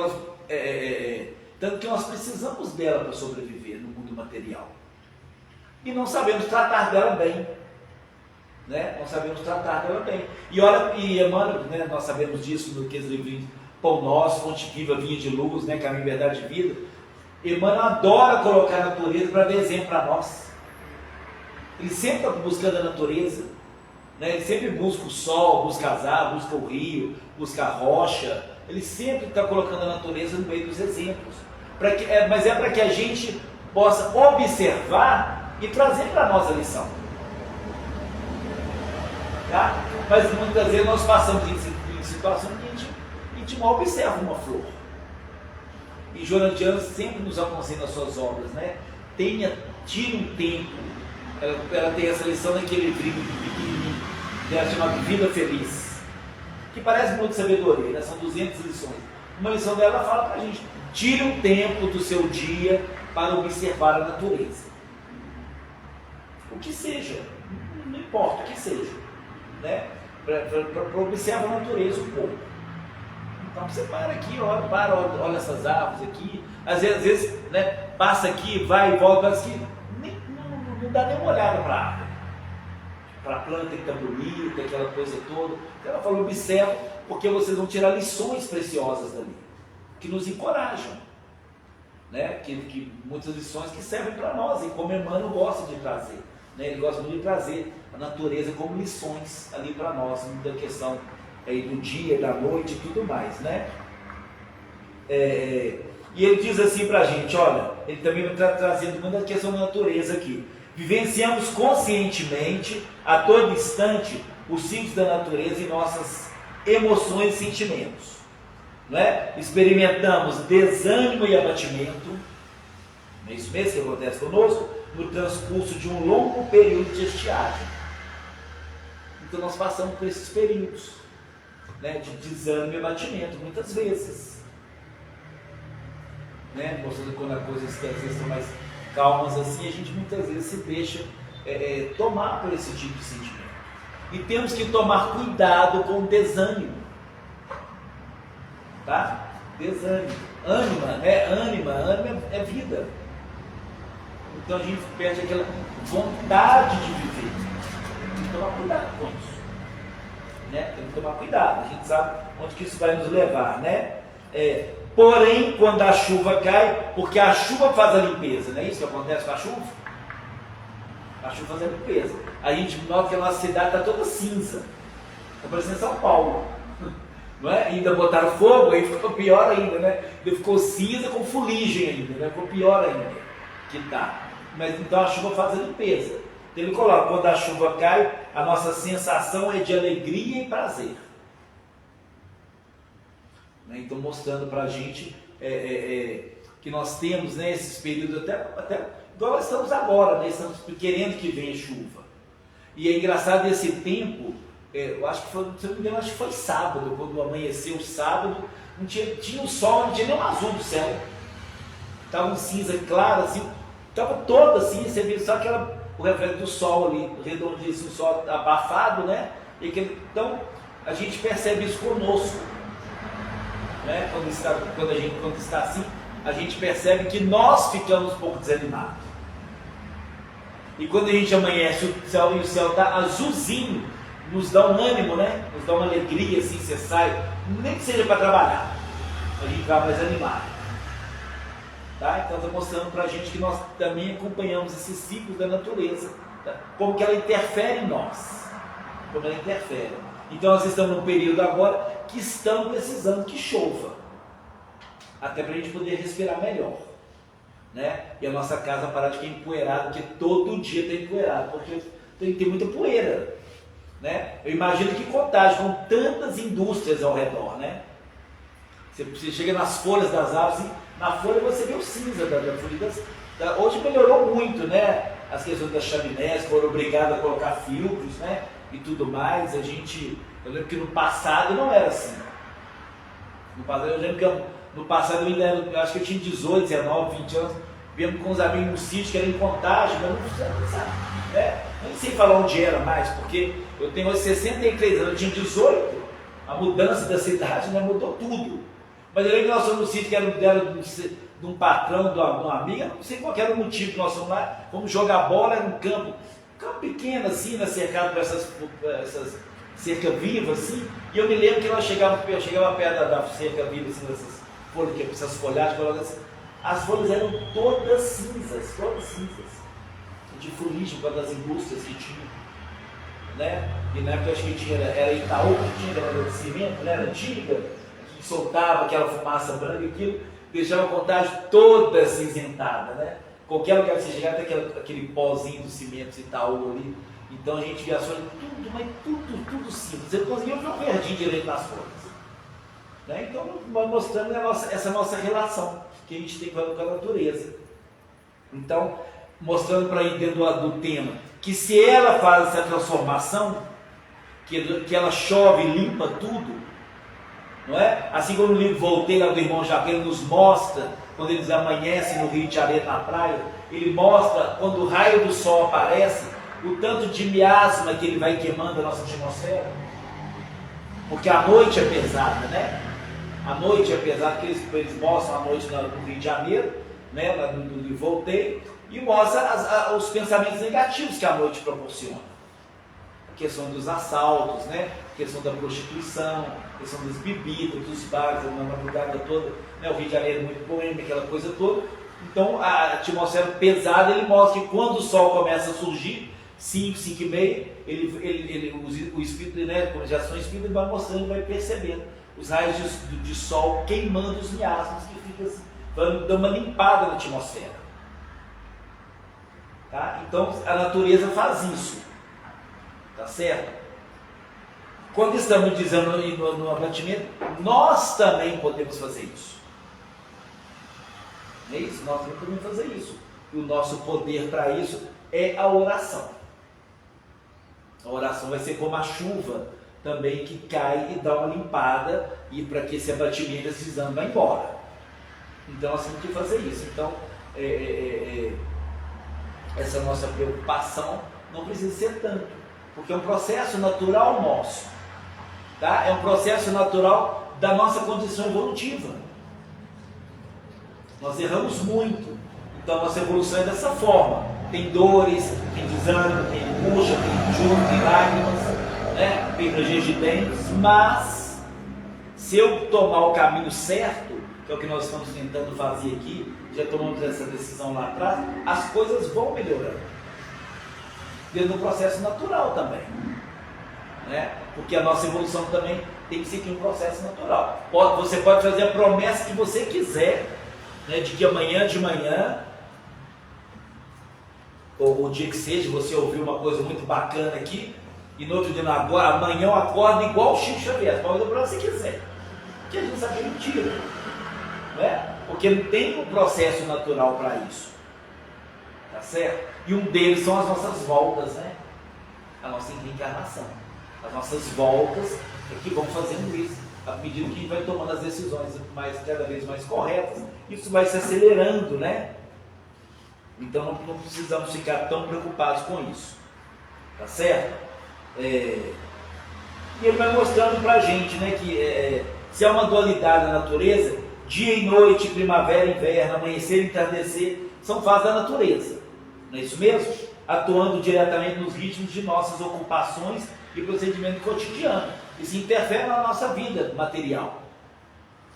tanto que nós precisamos dela para sobreviver no mundo material. E não sabemos tratar dela bem. Né? Não sabemos tratar dela bem. E Emmanuel, né, nós sabemos disso no que eles livrinhos Pão Nosso, Fonte Viva, Vinha de Luz, né, Caminho, Verdade e Vida. Emmanuel adora colocar a natureza para dar exemplo para nós. Ele sempre está buscando a natureza. Né? Ele sempre busca o sol, busca as árvores, busca o rio, busca a rocha. Ele sempre está colocando a natureza no meio dos exemplos. Mas é para que a gente possa observar e trazer para nós a lição. Tá? Mas muitas vezes nós passamos em situação que a gente mal observa uma flor. E Joana de Anjos sempre nos aconselha nas suas obras, né? Tire um tempo. Ela tem essa lição naquele livro pequenininho, dela chamada Vida Feliz. Que parece muito sabedoria, né? São 200 lições. Uma lição dela fala para a gente: tire um tempo do seu dia para observar a natureza. O que seja, não importa o que seja, né? Para observar a natureza um pouco. Então você para aqui, olha essas árvores aqui. Às vezes né, passa aqui, vai e volta, assim, não dá nem uma olhada para a árvore. Para a planta que está bonita, aquela coisa toda. Ela falou, observa, porque vocês vão tirar lições preciosas dali, que nos encorajam. Né? Que muitas lições que servem para nós, e como Emmanuel gosta de trazer. Né? Ele gosta muito de trazer a natureza como lições ali para nós, da questão aí, do dia, da noite e tudo mais. Né? E ele diz assim para a gente, olha, ele também está trazendo muita questão da natureza aqui. Vivenciamos conscientemente, a todo instante, os ciclos da natureza e nossas emoções e sentimentos. Não é? Experimentamos desânimo e abatimento, é isso mesmo que acontece conosco, no transcurso de um longo período de estiagem. Então nós passamos por esses períodos, né, de desânimo e abatimento, muitas vezes. Né? Mostrando quando as coisas às vezes estão mais calmas assim, a gente muitas vezes se deixa tomar por esse tipo de sentimento. E temos que tomar cuidado com o desânimo. Tá? Desânimo. Ânima é vida. Então a gente perde aquela vontade de viver. Tem que tomar cuidado com isso. Né? Tem que tomar cuidado. A gente sabe onde que isso vai nos levar, né? Porém, quando a chuva cai, porque a chuva faz a limpeza, não é isso que acontece com a chuva? A chuva faz a limpeza. A gente nota que a nossa cidade está toda cinza. Está parecendo São Paulo. Não é? Ainda botaram fogo, aí ficou pior ainda, né? Ficou cinza com fuligem ainda, né? Ficou pior ainda que tá. Mas então a chuva faz a limpeza. Então ele coloca, quando a chuva cai, a nossa sensação é de alegria e prazer. Então mostrando para a gente que nós temos, né, esses períodos até igual nós estamos agora, né, estamos querendo que venha chuva. E é engraçado esse tempo, eu acho que foi, se não me engano, acho que foi sábado, quando amanheceu sábado, não tinha o sol, não tinha nem o azul do céu. Estava um cinza claro, assim, estava todo assim, você viu só o reflexo do sol ali, redondinho, assim, o sol abafado, né? Então a gente percebe isso conosco. né? Quando está assim, a gente percebe que nós ficamos um pouco desanimados. E quando a gente amanhece o céu e o céu está azulzinho, nos dá um ânimo, né? Nos dá uma alegria, assim, você sai, nem que seja para trabalhar, a gente vai mais animado. Tá? Então está mostrando para a gente que nós também acompanhamos esses ciclos da natureza, tá? Como que ela interfere em nós, como ela interfere. Então nós estamos num período agora que estamos precisando que chova, até para a gente poder respirar melhor, né? E a nossa casa parar de ficar empoeirada, porque todo dia está empoeirado, porque tem muita poeira, né? Eu imagino que Contagem, com tantas indústrias ao redor, né? Você chega nas folhas das árvores, na folha você vê o cinza da folha. Hoje melhorou muito, né? As questões das chaminés, foram obrigados a colocar filtros, né? E tudo mais. Eu lembro que no passado não era assim. Eu lembro que no passado eu acho que eu tinha 18, 19, 20 anos, viemos com uns amigos no sítio que era em Contagem, mas não sabe, né? Nem sei falar onde era mais, porque eu tenho hoje 63 anos, eu tinha 18, a mudança da cidade, né, mudou tudo. Mas eu lembro que nós fomos no sítio que era de um patrão, de uma amiga, não sei qual era o motivo que nós fomos lá, fomos jogar bola num campo pequeno assim, né, cercado por essas cerca viva assim, e eu me lembro que nós chegava perto da cerca viva, assim, essas folhagens, assim, as folhas eram todas cinzas, de fuligem por causa das indústrias que tinham, né? E na época eu acho que era Itaú, que tinha galera de cimento, né? Era antiga, que soltava aquela fumaça branca, aquilo deixava a Contagem toda cinzentada, né? Qualquer lugar que você chegar tem aquele pozinho do cimento Itaú ali. Então a gente via as folhas, tudo cinza. Você não conseguia ver o verdinho direito nas folhas. Né? Então, mostrando essa nossa relação que a gente tem com a natureza. Então, mostrando para aí dentro do tema, que se ela faz essa transformação, que ela chove e limpa tudo, não é? Assim como no livro Voltei, lá do irmão Jaqueline, nos mostra, quando eles amanhecem no Rio de Janeiro, na praia, ele mostra, quando o raio do sol aparece, o tanto de miasma que ele vai queimando a nossa atmosfera, porque a noite é pesada, né? A noite é pesada, que eles mostram a noite no Rio de Janeiro, né? No livro Voltei, e mostra os pensamentos negativos que a noite proporciona. A questão dos assaltos, né? A questão da prostituição, a questão das bebidas, dos bares, na madrugada toda, né? O Rio de Janeiro é muito boêmio, aquela coisa toda. Então a atmosfera pesada, ele mostra que quando o sol começa a surgir, 5, 5 e meia, o espírito, né, quando já são espíritos, ele vai mostrando, vai percebendo os raios de sol queimando os miasmas, que fica assim, dando uma limpada na atmosfera. Tá? Então a natureza faz isso, tá certo? Quando estamos dizendo no abatimento, nós também podemos fazer isso. Não é isso? Nós também podemos fazer isso. E o nosso poder para isso é a oração. A oração vai ser como a chuva também, que cai e dá uma limpada, e para que esse abatimento, esse desânimo vá embora. Então nós temos que fazer isso. Então essa nossa preocupação não precisa ser tanto, porque é um processo natural nosso, tá? É um processo natural da nossa condição evolutiva. Nós erramos muito, então a nossa evolução é dessa forma. Tem dores, tem desânimo, tem angústia, tem choro, tem lágrimas, né? Tem ranger de dentes, mas se eu tomar o caminho certo, que é o que nós estamos tentando fazer aqui, já tomamos essa decisão lá atrás, as coisas vão melhorando. Dentro do processo natural também, né? Porque a nossa evolução também tem que seguir um processo natural. Você pode fazer a promessa que você quiser, né, de que amanhã de manhã, ou o dia que seja, você ouviu uma coisa muito bacana aqui, e no outro dia, amanhã eu acordo igual o Chico Xavier. Pode fazer para você quiser, porque a gente sabe que é mentira, né? Porque não tem um processo natural para isso, tá certo? E um deles são as nossas voltas, né? A nossa reencarnação. As nossas voltas é que vão fazendo isso, à medida que a gente vai tomando as decisões cada vez mais corretas, isso vai se acelerando, né? Então não precisamos ficar tão preocupados com isso, tá certo? E ele vai mostrando para a gente, né, que Se há uma dualidade na natureza, dia e noite, primavera e inverno, amanhecer e entardecer, são fases da natureza. Não é isso mesmo? Atuando diretamente nos ritmos de nossas ocupações e procedimento cotidiano. Isso interfere na nossa vida material.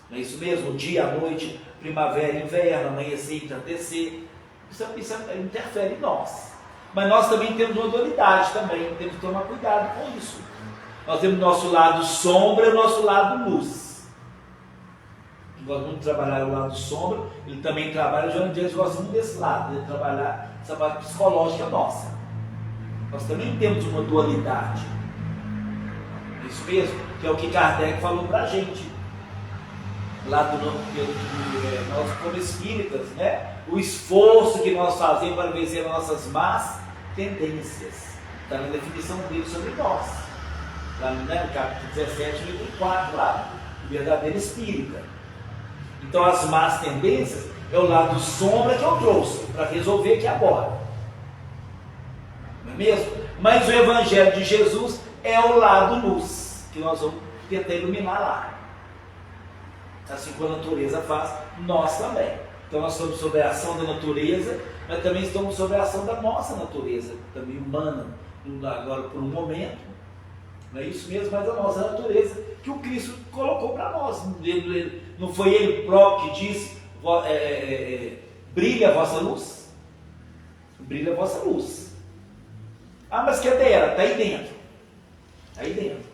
Não é isso mesmo? Dia, noite, primavera, inverno, amanhecer, entardecer. Isso interfere em nós. Mas nós também temos uma dualidade também. Temos que tomar cuidado com isso. Nós temos o nosso lado sombra e o nosso lado luz. Nós vamos trabalhar o lado sombra. Ele também trabalha, Joana de Deus gosta muito desse lado, de trabalhar essa parte psicológica nossa. Nós também temos uma dualidade. Isso mesmo, que é o que Kardec falou para a gente. Lá nós como espíritas, né? O esforço que nós fazemos para vencer as nossas más tendências. Está na definição dele sobre nós. Lá no capítulo 17, livro 4, lá, o verdadeiro espírita. Então as más tendências é o lado sombra que eu trouxe para resolver aqui agora. Não é mesmo? Mas o Evangelho de Jesus é o lado luz, que nós vamos tentar iluminar lá. Assim como a natureza faz, nós também. Então nós estamos sob a ação da natureza, mas também estamos sob a ação da nossa natureza, também humana, agora por um momento. Não é isso mesmo, mas a nossa natureza que o Cristo colocou para nós. Não foi Ele próprio que disse, brilha a vossa luz? Brilha a vossa luz. Ah, mas cadê ela? Está aí dentro. Está aí dentro.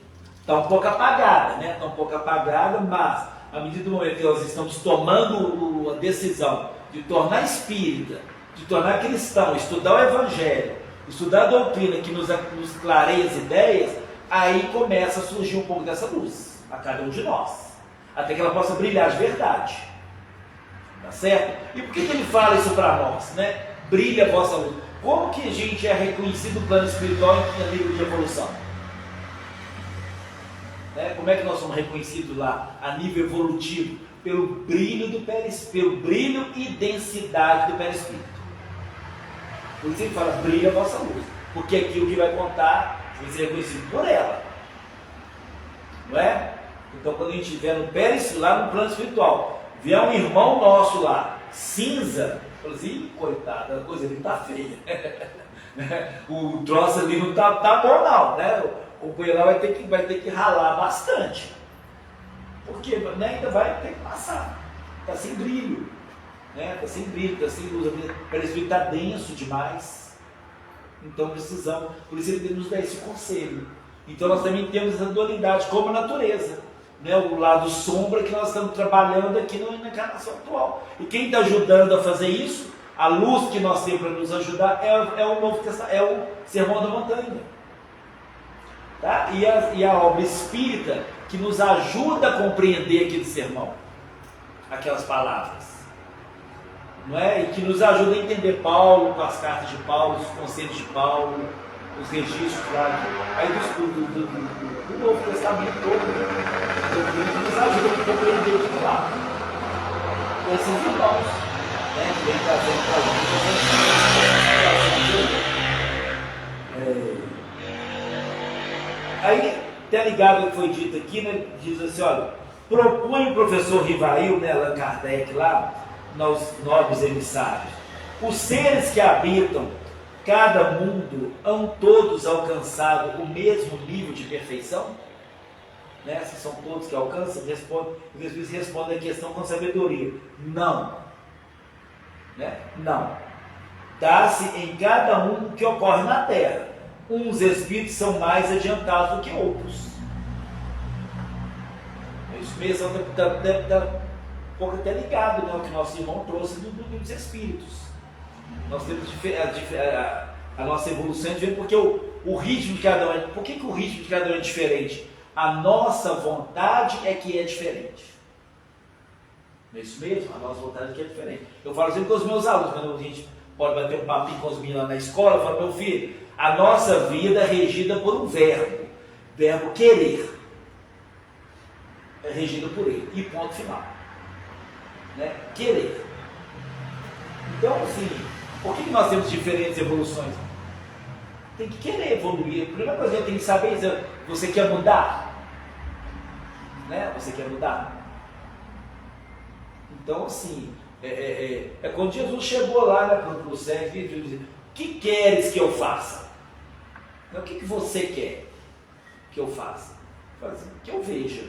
Está um pouco apagada, né? Está um pouco apagada, mas à medida do momento que nós estamos tomando a decisão de tornar espírita, de tornar cristão, estudar o Evangelho, estudar a doutrina que nos clareia as ideias, aí começa a surgir um pouco dessa luz a cada um de nós, até que ela possa brilhar de verdade. Tá certo? E por que ele fala isso para nós, né? Brilha a vossa luz. Como que a gente é reconhecido no plano espiritual em nível de evolução? Né? Como é que nós somos reconhecidos lá a nível evolutivo? Pelo brilho do perispírito, pelo brilho e densidade do perispírito. Por isso ele fala, brilha a vossa luz, porque aquilo que vai contar vai ser reconhecido por ela, não é? Então quando a gente estiver no perispírito, lá no plano espiritual, vier um irmão nosso lá, cinza, fala assim, coitado, a coisa ali está feia. O troço ali não está bom não, né? O companheiro vai ter que ralar bastante. Porque né, ainda vai ter que passar. Está sem brilho. Está sem brilho, está sem luz. O perispírito está denso demais. Então precisamos. Por isso ele nos dá esse conselho. Então nós também temos essa dualidade como a natureza. Né, o lado sombra que nós estamos trabalhando aqui na encarnação atual. E quem está ajudando a fazer isso, a luz que nós temos para nos ajudar é o Novo Testamento, é o Sermão da Montanha. Tá? E a obra espírita que nos ajuda a compreender aquele sermão, aquelas palavras. Não é? E que nos ajuda a entender Paulo, com as cartas de Paulo, os conselhos de Paulo, os registros lá, aí do Novo Testamento todo. Nos ajuda a compreender o que lá. Esses irmãos, né, que vem trazendo para a gente. Aí, até ligado ao que foi dito aqui, né, diz assim, olha, propõe o professor Rivail, né, Allan Kardec lá, nos nobres emissários, os seres que habitam cada mundo hão todos alcançado o mesmo nível de perfeição? Né? Se são todos que alcançam, responde a questão com sabedoria. Não. Né? Não. Dá-se em cada um o que ocorre na Terra. Uns espíritos são mais adiantados do que outros. Isso mesmo deve estar um pouco até ligado, né, ao que nosso irmão trouxe dos espíritos. Nós temos a nossa evolução é diferente, porque o ritmo de cada um é. Por que o ritmo de cada um é diferente? A nossa vontade é que é diferente. Não é isso mesmo? A nossa vontade é que é diferente. Eu falo sempre com os meus alunos, quando a gente pode bater um papinho com os meninos lá na escola, eu falo, meu filho, a nossa vida é regida por um verbo querer. É regida por ele. E ponto final. Né? Querer. Então, assim, por que nós temos diferentes evoluções? Tem que querer evoluir. A primeira coisa que tem que saber é, você quer mudar? Né? Você quer mudar? Então, assim, quando Jesus chegou lá, né, para o céu, ele disse: o que queres que eu faça? Não, o que você quer que eu faça? Que eu veja.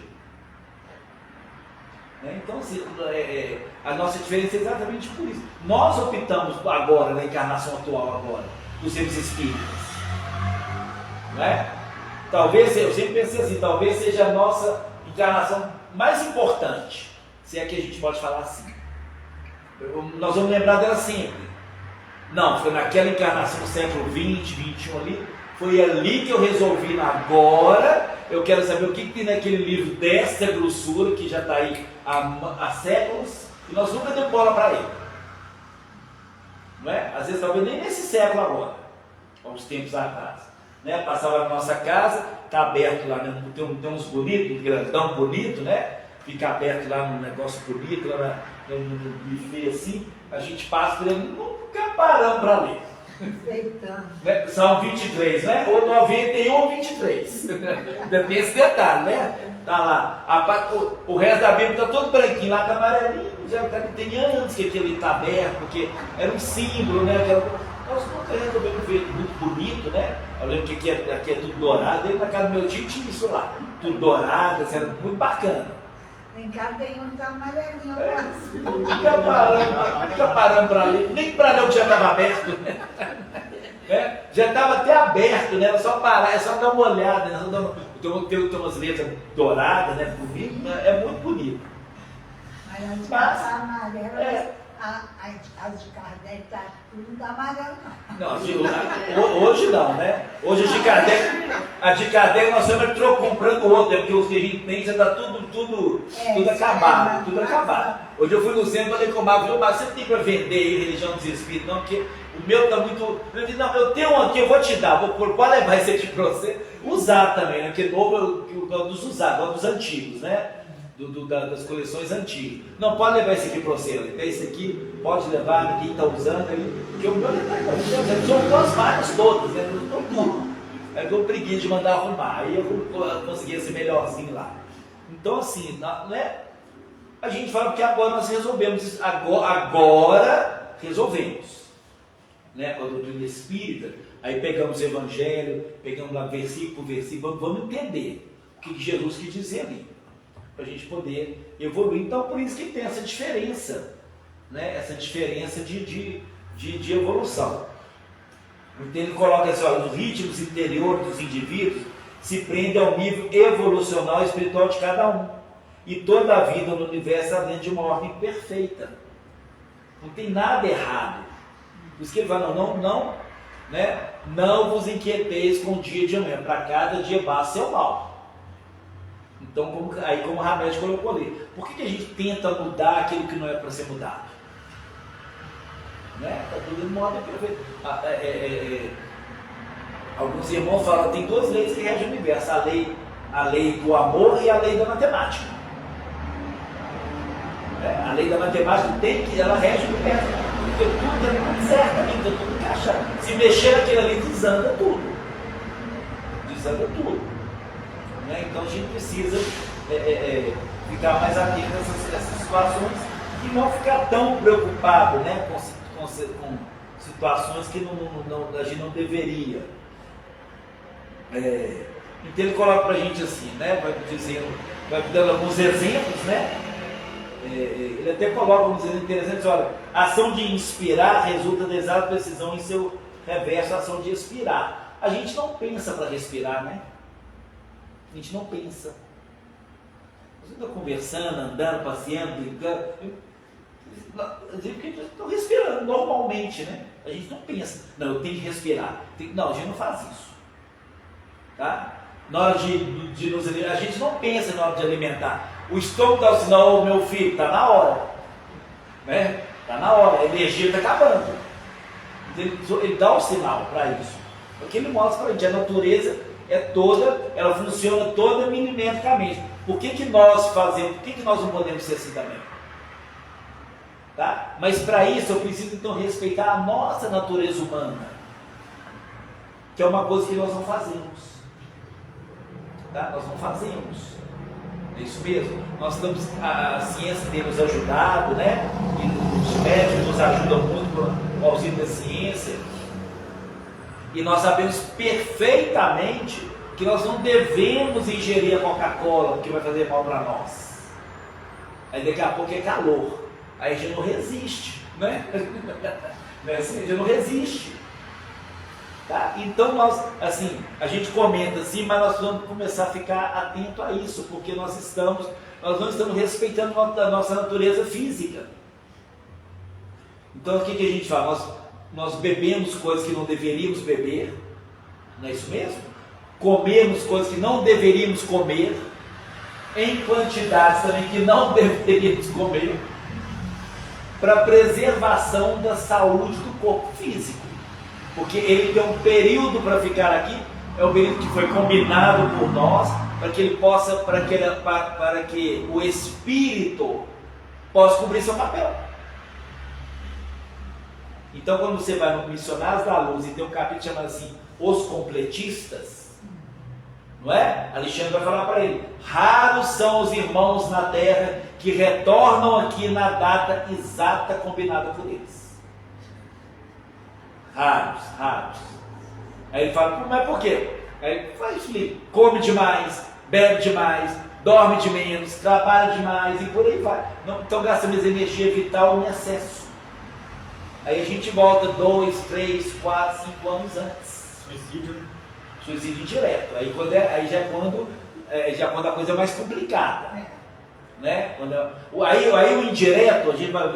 Né? Então, assim, a nossa diferença é exatamente por isso. Nós optamos agora, na encarnação atual agora, por sermos espíritas. Não é? Talvez, eu sempre pensei assim, talvez seja a nossa encarnação mais importante, se é que a gente pode falar assim. Nós vamos lembrar dela sempre. Não, foi naquela encarnação do século 20, 21 ali, foi ali que eu resolvi, agora eu quero saber o que tem naquele livro dessa grossura, que já está aí há séculos, e nós nunca demos bola para ele. Não é? Às vezes talvez nem nesse século agora, há uns tempos atrás. Né? Passava na nossa casa, está aberto lá, né? tem uns bonitos, um grandão bonito, né? Fica aberto lá num negócio bonito, lá no buffet assim, a gente passa por ele, nunca paramos para ler. Né? São 23, né? Ou 91 ou 23. Tem esse detalhe, né? Tá lá. O resto da Bíblia está todo branquinho, lá está amarelinho, já tem anos que aquele está aberto, porque era um símbolo, né? Nós nunca resolvemos ver muito bonito, né? Eu lembro que aqui é tudo dourado, dentro da casa do meu tio tinha isso lá, tudo dourado, assim, era muito bacana. Em cá tem um que tá amarelinho. Fica parando para ler, nem para ler o que já estava aberto, né? Já estava até aberto, né? Era só parar, é só dar uma olhada, né? Tem umas letras douradas, né? Bonito, né? É muito bonito. Mas as amarelas, as de Kardec tá tudo amarelo, não. Hoje não, né? Hoje a de Kardec nós sempre comprando outra, porque os que a gente tem já está tudo acabado, tudo acabado. Hoje eu fui no centro e falei com o Marcos, mas você tem para vender aí religião dos espíritos? Não, porque o meu está muito. Eu disse, não, eu tenho um aqui, eu vou te dar, pode levar esse aqui para você. Usar também, né? Porque novo é dos usados, dos antigos, né? Das coleções antigas. Não, pode levar esse aqui para você, tem esse aqui, pode levar, quem está usando aí, porque o meu são as marcas todas, né? Estou tudo. Aí eu dou preguiça de mandar arrumar, aí eu consegui esse melhorzinho lá. Então, assim, não é? A gente fala porque agora nós resolvemos isso, agora resolvemos. Né? Com a doutrina espírita, aí pegamos o evangelho, pegamos lá versículo por versículo, vamos entender o que Jesus quis dizer ali, para a gente poder evoluir. Então, por isso que tem essa diferença, né? Essa diferença de evolução. Então, ele coloca assim: olha, os ritmos interiores dos indivíduos se prendem ao nível evolucional e espiritual de cada um, e toda a vida no universo está dentro de uma ordem perfeita. Não tem nada errado. Por isso que ele fala: não vos inquieteis com o dia de amanhã, para cada dia basta seu mal. Então, como o Hamed colocou ali, por que a gente tenta mudar aquilo que não é para ser mudado? Né? Está tudo em modo perfeito. Alguns irmãos falam: tem duas leis que regem o universo, a lei do amor e a lei da matemática. A lei da matemática ela rege o universo, porque tudo é muito certo ali, está tudo encaixado. Se mexer aquilo ali, desanda tudo. Né? Então a gente precisa ficar mais atento a essas situações e não ficar tão preocupado, né, com situações que a gente não deveria. Então ele coloca para a gente assim, né, vai dando alguns exemplos, né? Ele até coloca alguns exemplos interessantes. Olha, a ação de inspirar resulta da exata precisão em seu reverso, a ação de expirar. A gente não pensa para respirar, né? A gente não pensa. Você está conversando, andando, passeando, brincando. Estou respirando normalmente, né? A gente não pensa, não, eu tenho que respirar. Não, a gente não faz isso. Tá? Na hora de nos alimentar, a gente não pensa na hora de alimentar. O estômago dá o sinal: oh, meu filho, está na hora. Né? Está na hora, a energia está acabando. Ele dá o sinal para isso. Porque ele mostra para a gente: a natureza ela funciona toda milimetricamente. Por que nós fazemos? Por que nós não podemos ser assim também? Tá? Mas para isso eu preciso então respeitar a nossa natureza humana, que é uma coisa que nós não fazemos. Tá? Nós não fazemos. É isso mesmo. Nós estamos, a ciência tem nos ajudado, né? E os médicos nos ajudam muito com o auxílio da ciência. E nós sabemos perfeitamente que nós não devemos ingerir a Coca-Cola, porque vai fazer mal para nós. Aí daqui a pouco é calor. Aí a gente não resiste, né? Não é assim? A gente não resiste. Tá? Então nós, assim, a gente comenta assim, mas nós vamos começar a ficar atento a isso, porque nós não estamos respeitando a nossa natureza física. Então o que a gente faz? Nós bebemos coisas que não deveríamos beber, não é isso mesmo? Comemos coisas que não deveríamos comer, em quantidades também que não deveríamos comer, para preservação da saúde do corpo físico. Porque ele tem um período para ficar aqui, é um período que foi combinado por nós, para que ele possa, para que o espírito possa cumprir seu papel. Então, quando você vai no Missionários da Luz e tem um capítulo chamado assim, Os Completistas, não é? Alexandre vai falar para ele: raros são os irmãos na terra que retornam aqui na data exata combinada por eles. Raros. Aí ele fala: mas por quê? Aí ele faz isso, come demais, bebe demais, dorme de menos, trabalha demais e por aí vai. Então gastamos energia vital em excesso. Aí a gente volta 2, 3, 4, 5 anos antes. Suicídio indireto. Aí já quando a coisa é mais complicada. Né? Aí o indireto,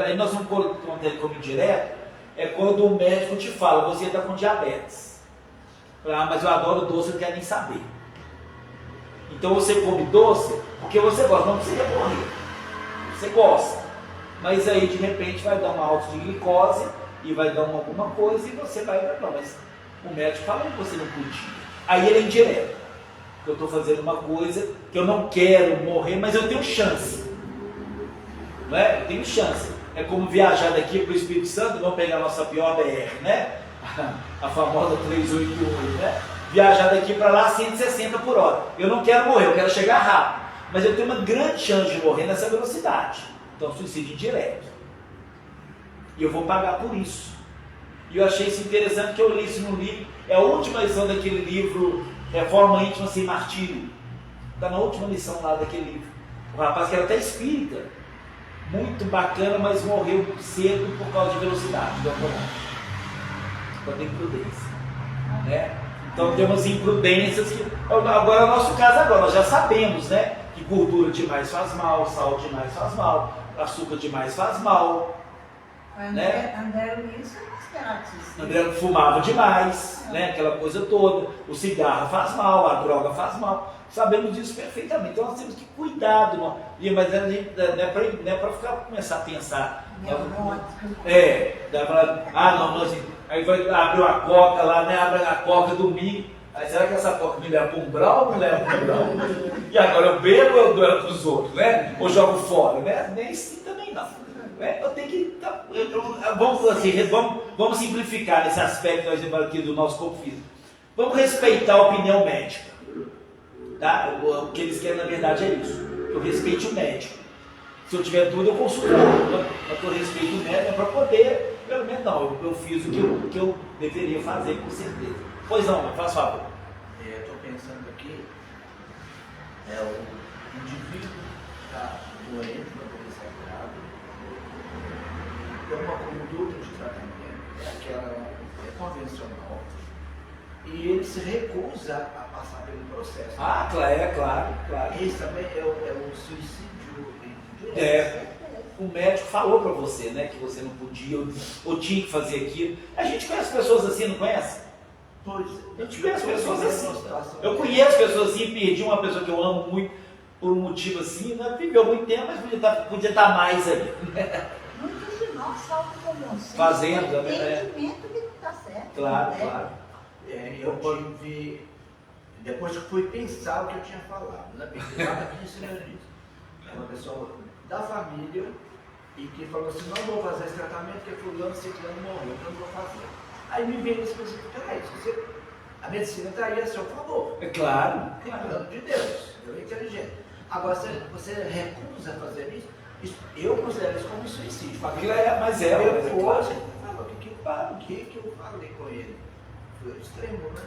aí nós vamos contar ele como indireto, é quando o médico te fala: você está com diabetes. Mas eu adoro doce, eu não quero nem saber. Então você come doce porque você gosta, não precisa morrer. Você gosta. Mas aí de repente vai dar uma alta de glicose e vai dar alguma coisa e você vai. Não, mas o médico falou que você não podia. Aí ele é indireto. Eu estou fazendo uma coisa que eu não quero morrer, mas eu tenho chance. Não é? Eu tenho chance. É como viajar daqui para o Espírito Santo, vamos pegar a nossa pior BR, né? A famosa 388, né? Viajar daqui para lá 160 por hora. Eu não quero morrer, eu quero chegar rápido. Mas eu tenho uma grande chance de morrer nessa velocidade. Então, suicídio indireto. E eu vou pagar por isso. E eu achei isso interessante, que eu li isso no livro. É a última lição daquele livro, Reforma Íntima Sem Martírio. Está na última lição lá daquele livro. O rapaz que era até espírita. Muito bacana, mas morreu cedo por causa de velocidade do automóvel. Então tem imprudência. Né? Então tem umas imprudências que... Agora é o nosso caso agora, nós já sabemos, né? Que gordura demais faz mal, sal demais faz mal, açúcar demais faz mal. André Luiz foi esperado. André fumava demais, né? Aquela coisa toda. O cigarro faz mal, a droga faz mal. Sabemos disso perfeitamente. Então nós temos que cuidar. Mas a gente não é para começar a pensar. Aí vai abrir uma coca lá, né? Abre a coca domingo. Aí será que essa coca me leva para um brau ou não leva para um brau? E agora eu bebo ou eu dou ela para os outros, né? Ou jogo fora, né? Nem assim também não. Eu tenho que. Vamos simplificar esse aspecto que nós temos aqui do nosso corpo físico. Vamos respeitar a opinião médica. Tá? O que eles querem, na verdade, é isso. Eu respeite o médico. Se eu tiver dúvida, eu consulto. Mas eu respeito o médico para poder, pelo menos, não. Eu fiz o que eu deveria fazer, com certeza. Pois não, faz favor. Eu estou pensando aqui, o indivíduo está doente, não pode ser curado, tem uma conduta de tratamento, aquela convencional, e ele se recusa a passar pelo processo. Claro. Isso também é o suicídio indireto. O médico falou para você, né, que você não podia ou tinha que fazer aquilo. A gente conhece pessoas assim, não conhece? A gente conhece pessoas assim. Eu conheço pessoas assim, perdi uma pessoa que eu amo muito por um motivo assim, né? Viveu muito tempo, mas podia estar mais ali. Muitos de nós faltam como fazendo, entendimento que não está certo. Claro. Eu tive, depois que fui pensar o que eu tinha falado, né? Pensava aqui em cima disso. Uma pessoa da família e que falou assim: não vou fazer esse tratamento porque fulano, ciclano morreu, então não vou fazer. Aí me veio especificar a medicina está aí a seu favor. É claro. Em plano de Deus, Deus é inteligente. Agora, você recusa a fazer isso, eu considero isso como suicídio. Mas é depois, o que eu falei com ele? Foi extremo, né?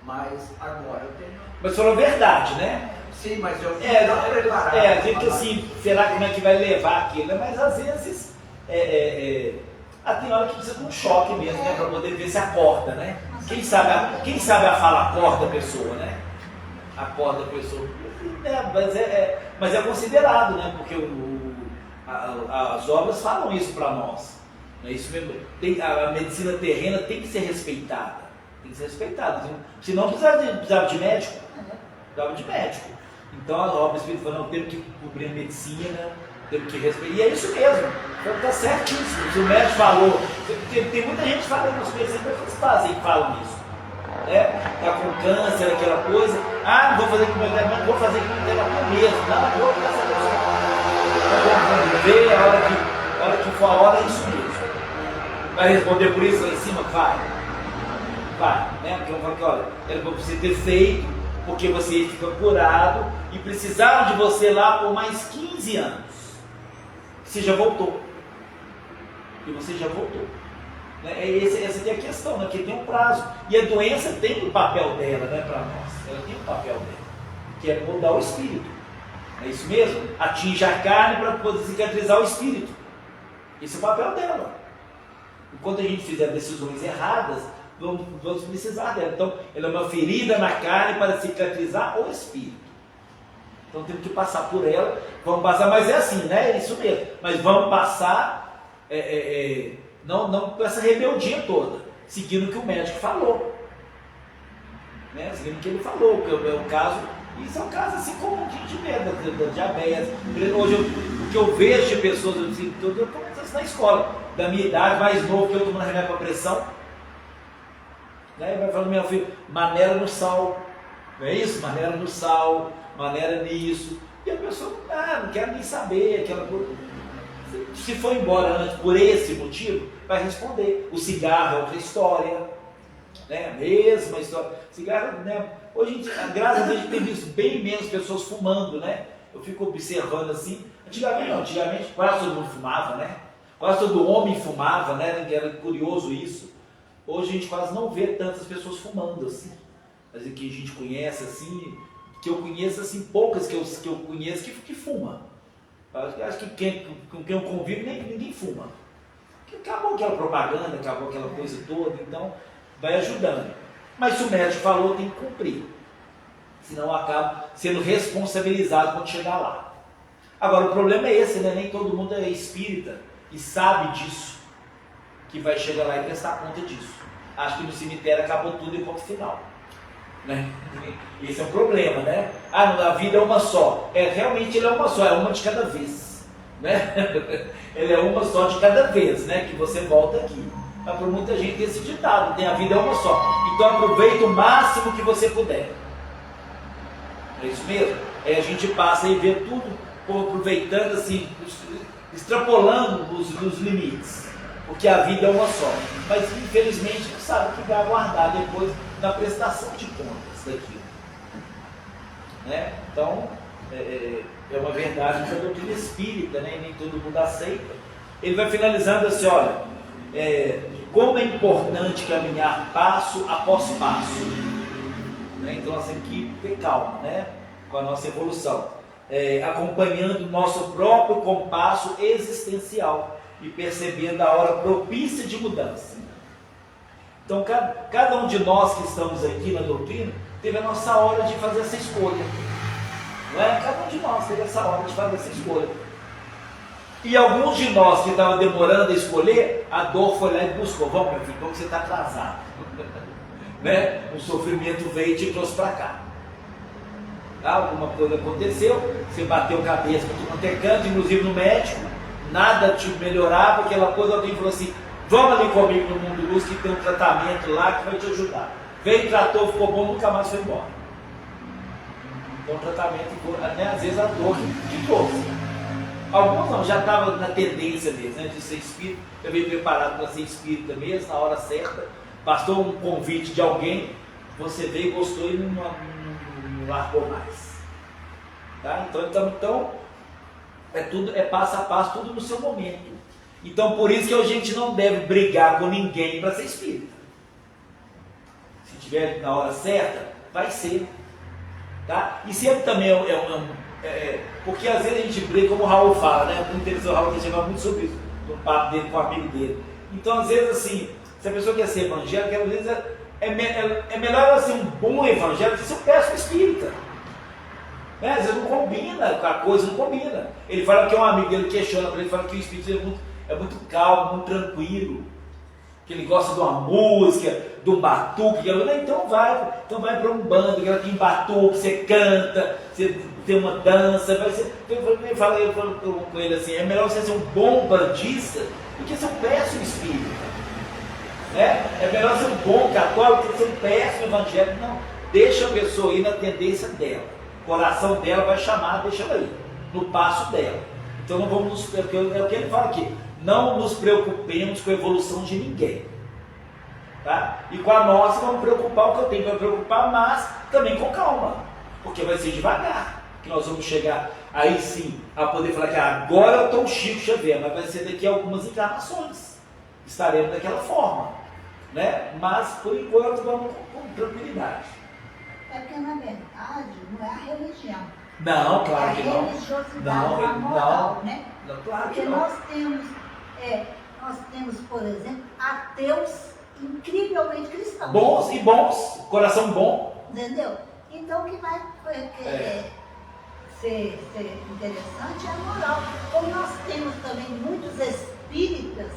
Mas agora eu tenho... Mas falou verdade, né? Sim, mas eu não preparado. A gente assim, será como é que vai levar aquilo? Mas às vezes, tem hora que precisa de um choque mesmo, né? Para poder ver se acorda, né? Quem sabe a fala acorda a pessoa, né? Acorda a pessoa. Mas é considerado, né? Porque as obras falam isso para nós. Não é isso mesmo? A medicina terrena tem que ser respeitada. Tem que ser respeitada. Senão precisava de médico. Precisava de médico. Então a obra espírita falou, não, temos que cobrir a medicina, temos que respeitar. E é isso mesmo. Então está certíssimo. Se o médico falou, tem muita gente falando, os especialistas falam isso. Está com câncer, aquela coisa. Não vou fazer quimioterapia, não vou fazer quimioterapia mesmo. Não, vou fazer essa pessoa. Vamos ver, a hora que for a hora, é isso mesmo. Vai responder por isso lá em cima? Vai, né? Porque vamos falar que, olha, era para você ter feito, porque você fica curado e precisaram de você lá por mais 15 anos. Você já voltou. E você já voltou. Essa é a questão, né? Porque tem um prazo. E a doença tem o papel dela, né, para nós. Ela tem o papel dela, que é mudar o espírito. É isso mesmo? Atinge a carne para poder cicatrizar o espírito. Esse é o papel dela. Enquanto a gente fizer decisões erradas, vamos precisar dela. Então, ela é uma ferida na carne para cicatrizar o espírito. Então, temos que passar por ela. Vamos passar, mas é assim, né? É isso mesmo. Mas vamos passar, não com essa rebeldia toda, seguindo o que o médico falou. Né? Seguindo o que ele falou, que é um caso. Isso é um caso assim como a gente vê da diabetes. Hoje, o que eu vejo de pessoas, eu começo na escola, da minha idade, mais novo, que eu tomando remédio para pressão. Né? Vai falando, meu filho, maneira no sal. Não é isso? Maneira no sal, maneira nisso. E a pessoa, não quero nem saber, aquela coisa. Se for embora antes por esse motivo, vai responder. O cigarro é outra história. Né? A mesma história. Cigarro, né? Hoje, graças a Deus, a gente tem visto bem menos pessoas fumando, né? Eu fico observando assim. Antigamente quase todo mundo fumava, né? Quase todo homem fumava, né? Era curioso isso. Hoje a gente quase não vê tantas pessoas fumando assim. Mas que a gente conhece assim, que eu conheço assim, poucas que eu conheço que fuma. Acho que com quem eu convivo ninguém fuma. Porque acabou aquela propaganda, acabou aquela coisa toda, então vai ajudando. Mas se o médico falou, tem que cumprir. Senão acaba sendo responsabilizado quando chegar lá. Agora o problema é esse, né? Nem todo mundo é espírita e sabe disso. Que vai chegar lá e prestar conta disso. Acho que no cemitério acabou tudo e ponto final. Né? Esse é o problema, né? A vida é uma só. Realmente ele é uma só, é uma de cada vez. Né? Ele é uma só de cada vez, né? Que você volta aqui. Mas para muita gente tem esse ditado, a vida é uma só. Então aproveita o máximo que você puder. É isso mesmo? A gente passa e vê tudo aproveitando assim, extrapolando os limites. Porque a vida é uma só. Mas infelizmente não sabe o que vai aguardar depois na prestação de contas daquilo. Né? Então, é uma verdade que a doutrina espírita, né? Nem todo mundo aceita. Ele vai finalizando assim, olha, como é importante caminhar passo após passo. Né? Então nós temos que ter calma, né? Com a nossa evolução. Acompanhando o nosso próprio compasso existencial e percebendo a hora propícia de mudança. Então cada um de nós que estamos aqui na doutrina teve a nossa hora de fazer essa escolha. Não é? Cada um de nós teve essa hora de fazer essa escolha. E alguns de nós que estavam demorando a escolher, a dor foi lá e buscou. Vamos, meu filho, então você está atrasado. Né? O sofrimento veio e te trouxe para cá. Alguma coisa aconteceu, você bateu cabeça para tudo quanto é canto, inclusive no médico, nada te melhorava, aquela coisa, alguém falou assim, vamos ali comigo no Mundo Luz que tem um tratamento lá que vai te ajudar. Veio, tratou, ficou bom, nunca mais foi embora. Então o tratamento, né, às vezes a dor que trouxe. Alguns não, já estavam na tendência mesmo, né, de ser espírita, eu veio preparado para ser espírita mesmo, na hora certa, bastou um convite de alguém, você veio, gostou e não largou mais. Tá? Então é passo a passo, tudo no seu momento. Então por isso que a gente não deve brigar com ninguém para ser espírita. Se tiver na hora certa, vai ser. Tá? E sempre também porque às vezes a gente briga, como o Raul fala, né? Muito interessante, o Raul tem falado muito sobre isso, no papo dele com o amigo dele. Então às vezes assim, se a pessoa quer ser evangélica, às vezes é melhor ela ser um bom evangélico que ser um péssimo espírita. Né? Às vezes não combina, a coisa não combina. Ele fala que é um amigo dele, questiona para ele, fala que o espírito é muito calmo, muito tranquilo, que ele gosta de uma música, de um batuque, então vai para um bando, que ela tem batuque, você canta, você tem uma dança, vai ser. Eu falo com ele assim, é melhor você ser um bom bandista do que ser um péssimo espírita. É melhor ser um bom católico do que ser um péssimo evangélico. Não, deixa a pessoa ir na tendência dela. O coração dela vai chamar, deixa ela ir, no passo dela. Então não vamos é o que ele fala aqui, não nos preocupemos com a evolução de ninguém. Tá? E com a nossa vamos preocupar o que eu tenho para preocupar, mas também com calma, porque vai ser devagar, que nós vamos chegar aí sim a poder falar que agora eu estou o Chico Xavier, mas vai ser daqui a algumas encarnações, estaremos daquela forma, né? Mas por enquanto vamos com tranquilidade. É porque na verdade não é a religião. Não, claro que é não. A religiosidade, a moral, né? Não, claro porque que não. Nós temos, por exemplo, ateus incrivelmente cristãos. Bons, coração bom. Entendeu? Então o que vai ser interessante é a moral. Como nós temos também muitos espíritas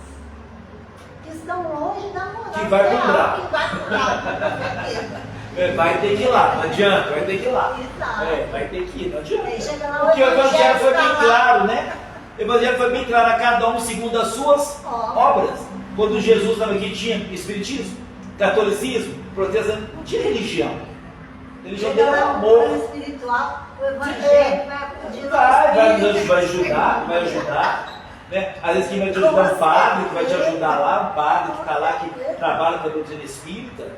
que estão longe da moral. Que vai mudar. Que vai mudar, com certeza. Vai ter que ir lá, não adianta, vai ter que ir lá. Exato. Vai ter que ir, não adianta. Lá, porque o Evangelho foi bem claro, né? O Evangelho foi bem claro, a cada um segundo as suas obras. Quando Jesus estava aqui, tinha espiritismo, catolicismo, protestantismo, não tinha religião. Religião dele era amor. O espiritual, o Evangelho vai ajudar. Né? Às vezes quem vai te ajudar é um padre, que vai te ajudar lá, um padre que está lá, que trabalha com a doutrina espírita.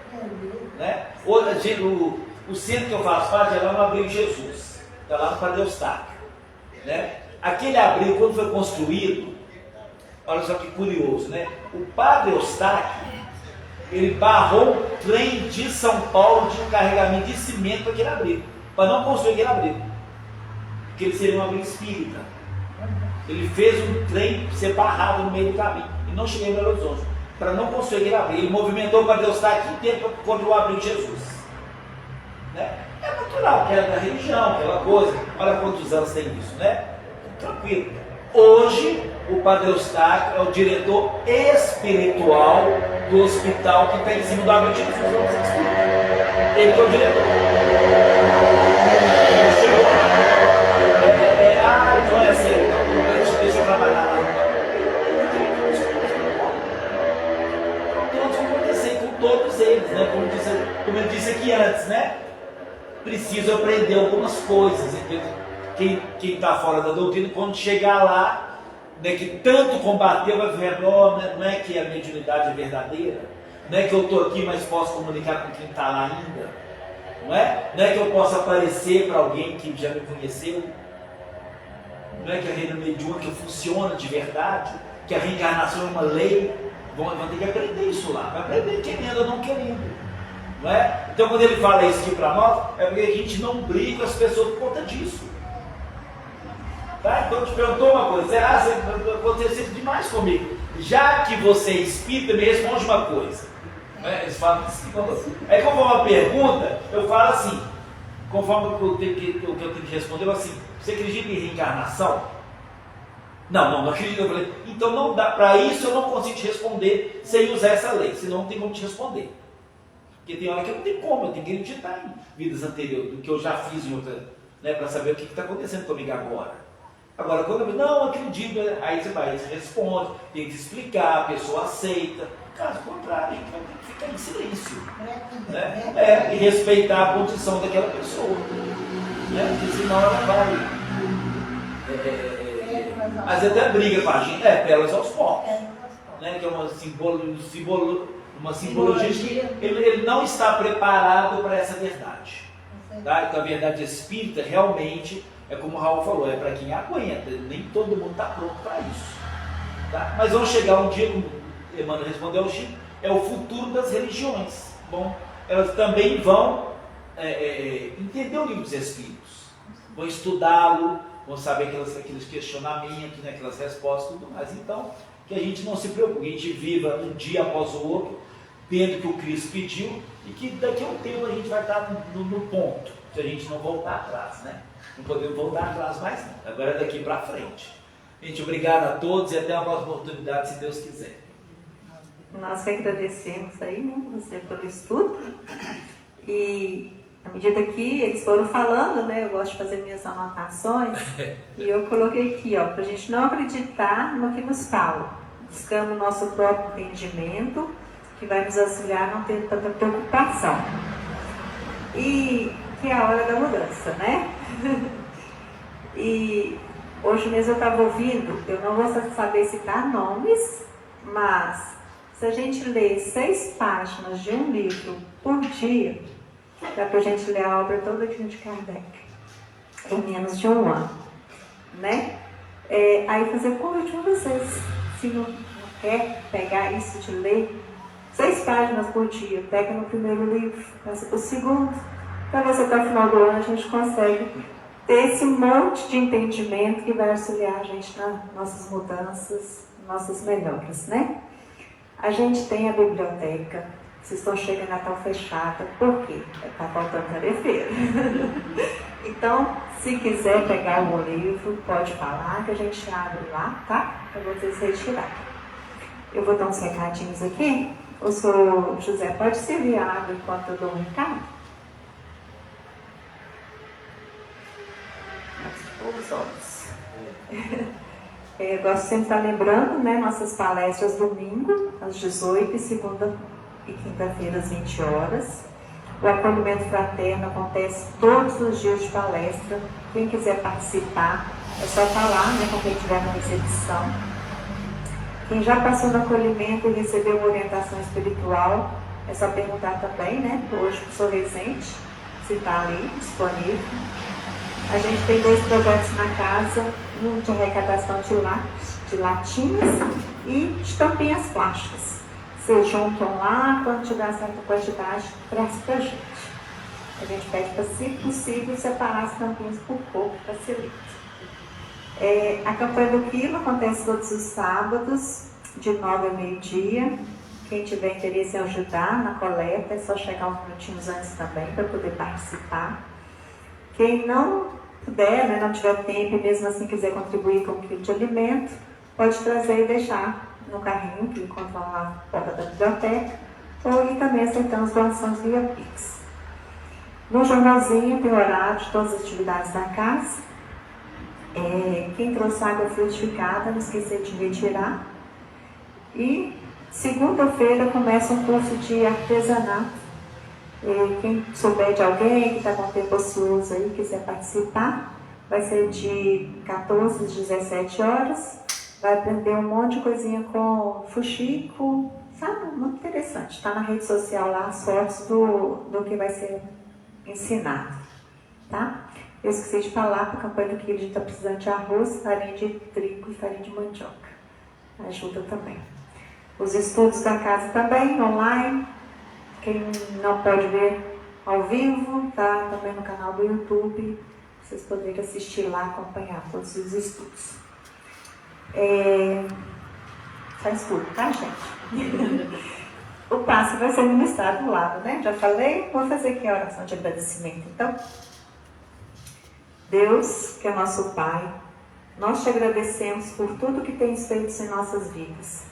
Né? O centro que eu faço parte é lá no Abrigo Jesus, está lá no Padre Eustáquio. Né? Aquele abrigo, quando foi construído, olha só que curioso, né? O Padre Eustáquio, ele barrou um trem de São Paulo de carregamento de cimento para aquele abrigo, para não construir aquele abrigo, porque ele seria um abrigo espírita. Ele fez um trem ser barrado no meio do caminho e não chegou em Belo Horizonte, para não construir aquele abrigo. Ele movimentou para Deus estar aqui dentro contra o abrigo de Jesus. Né? É natural, que é da religião, aquela coisa. Olha quantos anos tem isso, né? Tranquilo. Hoje, o Padre Eustáquio é o diretor espiritual do hospital que está em cima do abrigo de Jesus. Ele que é o diretor. Então é assim, deixa eu trabalhar lá. Todos eles, né? Como ele disse aqui antes, né? Preciso aprender algumas coisas. Quem está fora da doutrina, quando chegar lá, né, que tanto combateu, vai ver, não é que a mediunidade é verdadeira, não é que eu estou aqui, mas posso comunicar com quem está lá ainda, não é que eu possa aparecer para alguém que já me conheceu, não é que a reina mediúnica funciona de verdade, que a reencarnação é uma lei. Vão ter que aprender isso lá, vai aprender querendo ou não querendo, não é? Então quando ele fala isso aqui para nós, é porque a gente não briga com as pessoas por conta disso. Tá? Então eu te perguntou uma coisa, você aconteceu demais comigo, já que você é espírita, me responde uma coisa. Eles falam assim, aí conforme a pergunta, eu falo assim, conforme o que eu tenho que responder, eu falo assim, você acredita em reencarnação? Não acredito. Eu falei, então não dá, para isso eu não consigo te responder sem usar essa lei, senão não tem como te responder. Porque tem hora que eu não tenho como, eu tenho que acreditar em vidas anteriores, do que eu já fiz em outra, né, para saber o que está acontecendo comigo agora. Agora, quando eu não acredito, aí você responde, tem que explicar, a pessoa aceita. Caso contrário, a gente vai ter que ficar em silêncio. Né? E respeitar a condição daquela pessoa. Né? Porque senão ela vai. Às vezes até briga com a gente, pelas aos porcos, né? Que é uma simbologia que ele não está preparado para essa verdade. Tá? Então a verdade espírita realmente é como o Raul falou, é para quem aguenta, nem todo mundo está pronto para isso. Tá? Mas vão chegar um dia, como Emmanuel respondeu ao Chico, é o futuro das religiões. Bom, elas também vão entender o livro dos Espíritos, vão estudá-lo, vão saber aqueles questionamentos, né, aquelas respostas e tudo mais. Então, que a gente não se preocupe, que a gente viva um dia após o outro, tendo que o Cristo pediu, e que daqui a um tempo a gente vai estar no ponto, se a gente não voltar atrás, né? Não podemos voltar atrás mais não, agora é daqui para frente. Gente, obrigado a todos e até a próxima oportunidade, se Deus quiser. Nós que agradecemos aí, né, você pelo estudo. E à medida que eles foram falando, né, eu gosto de fazer minhas anotações, e eu coloquei aqui, ó, para a gente não acreditar no que nos falam. Buscamos o nosso próprio entendimento, que vai nos auxiliar a não ter tanta preocupação. E que é a hora da mudança, né? E hoje mesmo eu estava ouvindo, eu não vou saber citar nomes, mas se a gente ler 6 páginas de um livro por dia, dá para a gente ler a obra toda de Kardec em menos de um ano, né? Aí fazer o convite com vocês, se não quer pegar isso de ler 6 páginas por dia, pega no primeiro livro, passa para o segundo, para ver se até o final do ano a gente consegue ter esse monte de entendimento que vai auxiliar a gente nas nossas mudanças, nossas melhoras, né? A gente tem a biblioteca, vocês estão chegando a tal fechada, por quê? Está faltando tarefeiro. Então, se quiser pegar algum livro, pode falar que a gente abre lá, tá? Para vocês retirarem. Eu vou dar uns recadinhos aqui. O senhor José, pode servir a água enquanto eu dou um recado? Os olhos. Eu gosto sempre de estar lembrando, né, nossas palestras domingo, às 18 e segunda e quinta-feira, às 20 horas. O acolhimento fraterno acontece todos os dias de palestra. Quem quiser participar, é só falar, né, com quem estiver na recepção. Quem já passou no acolhimento e recebeu uma orientação espiritual, é só perguntar também, né? Hoje o professor Rezende, se está ali, disponível. A gente tem 2 projetos na casa, um de arrecadação de latinhas e de tampinhas plásticas. Vocês juntam lá, quando tiver certa quantidade, traz para a gente. A gente pede para, se possível, separar as tampinhas por cor, facilita. A campanha do quilo acontece todos os sábados, de 9 ao meio-dia. Quem tiver interesse em ajudar na coleta, é só chegar uns minutinhos antes também para poder participar. Quem não puder, né, não tiver tempo e mesmo assim quiser contribuir com um quilo de alimento, pode trazer e deixar no carrinho que encontram lá fora da biblioteca, ou ir também aceitando as doações via Pix. No jornalzinho tem horário de todas as atividades da casa. Quem trouxe água frutificada, não esquecer de retirar. E segunda-feira começa um curso de artesanato. Quem souber de alguém que está com tempo ocioso aí, quiser participar, vai ser de 14 às 17 horas. Vai aprender um monte de coisinha com fuxico, sabe? Muito interessante. Está na rede social lá as fotos do que vai ser ensinado, tá? Eu esqueci de falar, para a campanha do que a gente está precisando de arroz, farinha de trigo e farinha de mandioca. Ajuda também. Os estudos da casa também, online. Quem não pode ver ao vivo, tá também no canal do YouTube. Vocês poderem assistir lá, acompanhar todos os estudos. Faz tudo, tá, gente? O passe vai ser ministrado do lado, né? Já falei, vou fazer aqui a oração de agradecimento, então. Deus, que é nosso Pai, nós te agradecemos por tudo que tens feito em nossas vidas,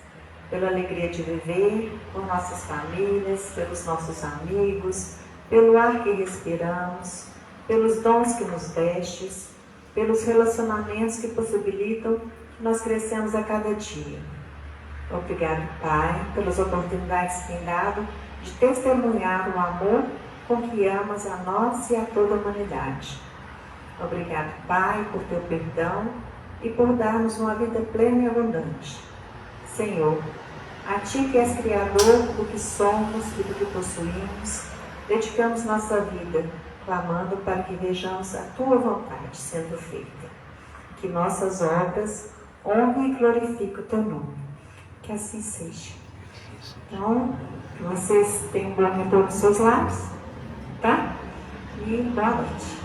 pela alegria de viver, por nossas famílias, pelos nossos amigos, pelo ar que respiramos, pelos dons que nos destes, pelos relacionamentos que possibilitam que nós crescemos a cada dia. Obrigado, Pai, pelas oportunidades que tem dado de testemunhar o amor com que amas a nós e a toda a humanidade. Obrigado, Pai, por teu perdão e por dar-nos uma vida plena e abundante. Senhor, a Ti que és Criador do que somos e do que possuímos, dedicamos nossa vida clamando para que vejamos a tua vontade sendo feita, que nossas obras honrem e glorifiquem o teu nome. Que assim seja. Então, que vocês tenham um bom retorno nos seus lares, tá? E boa noite.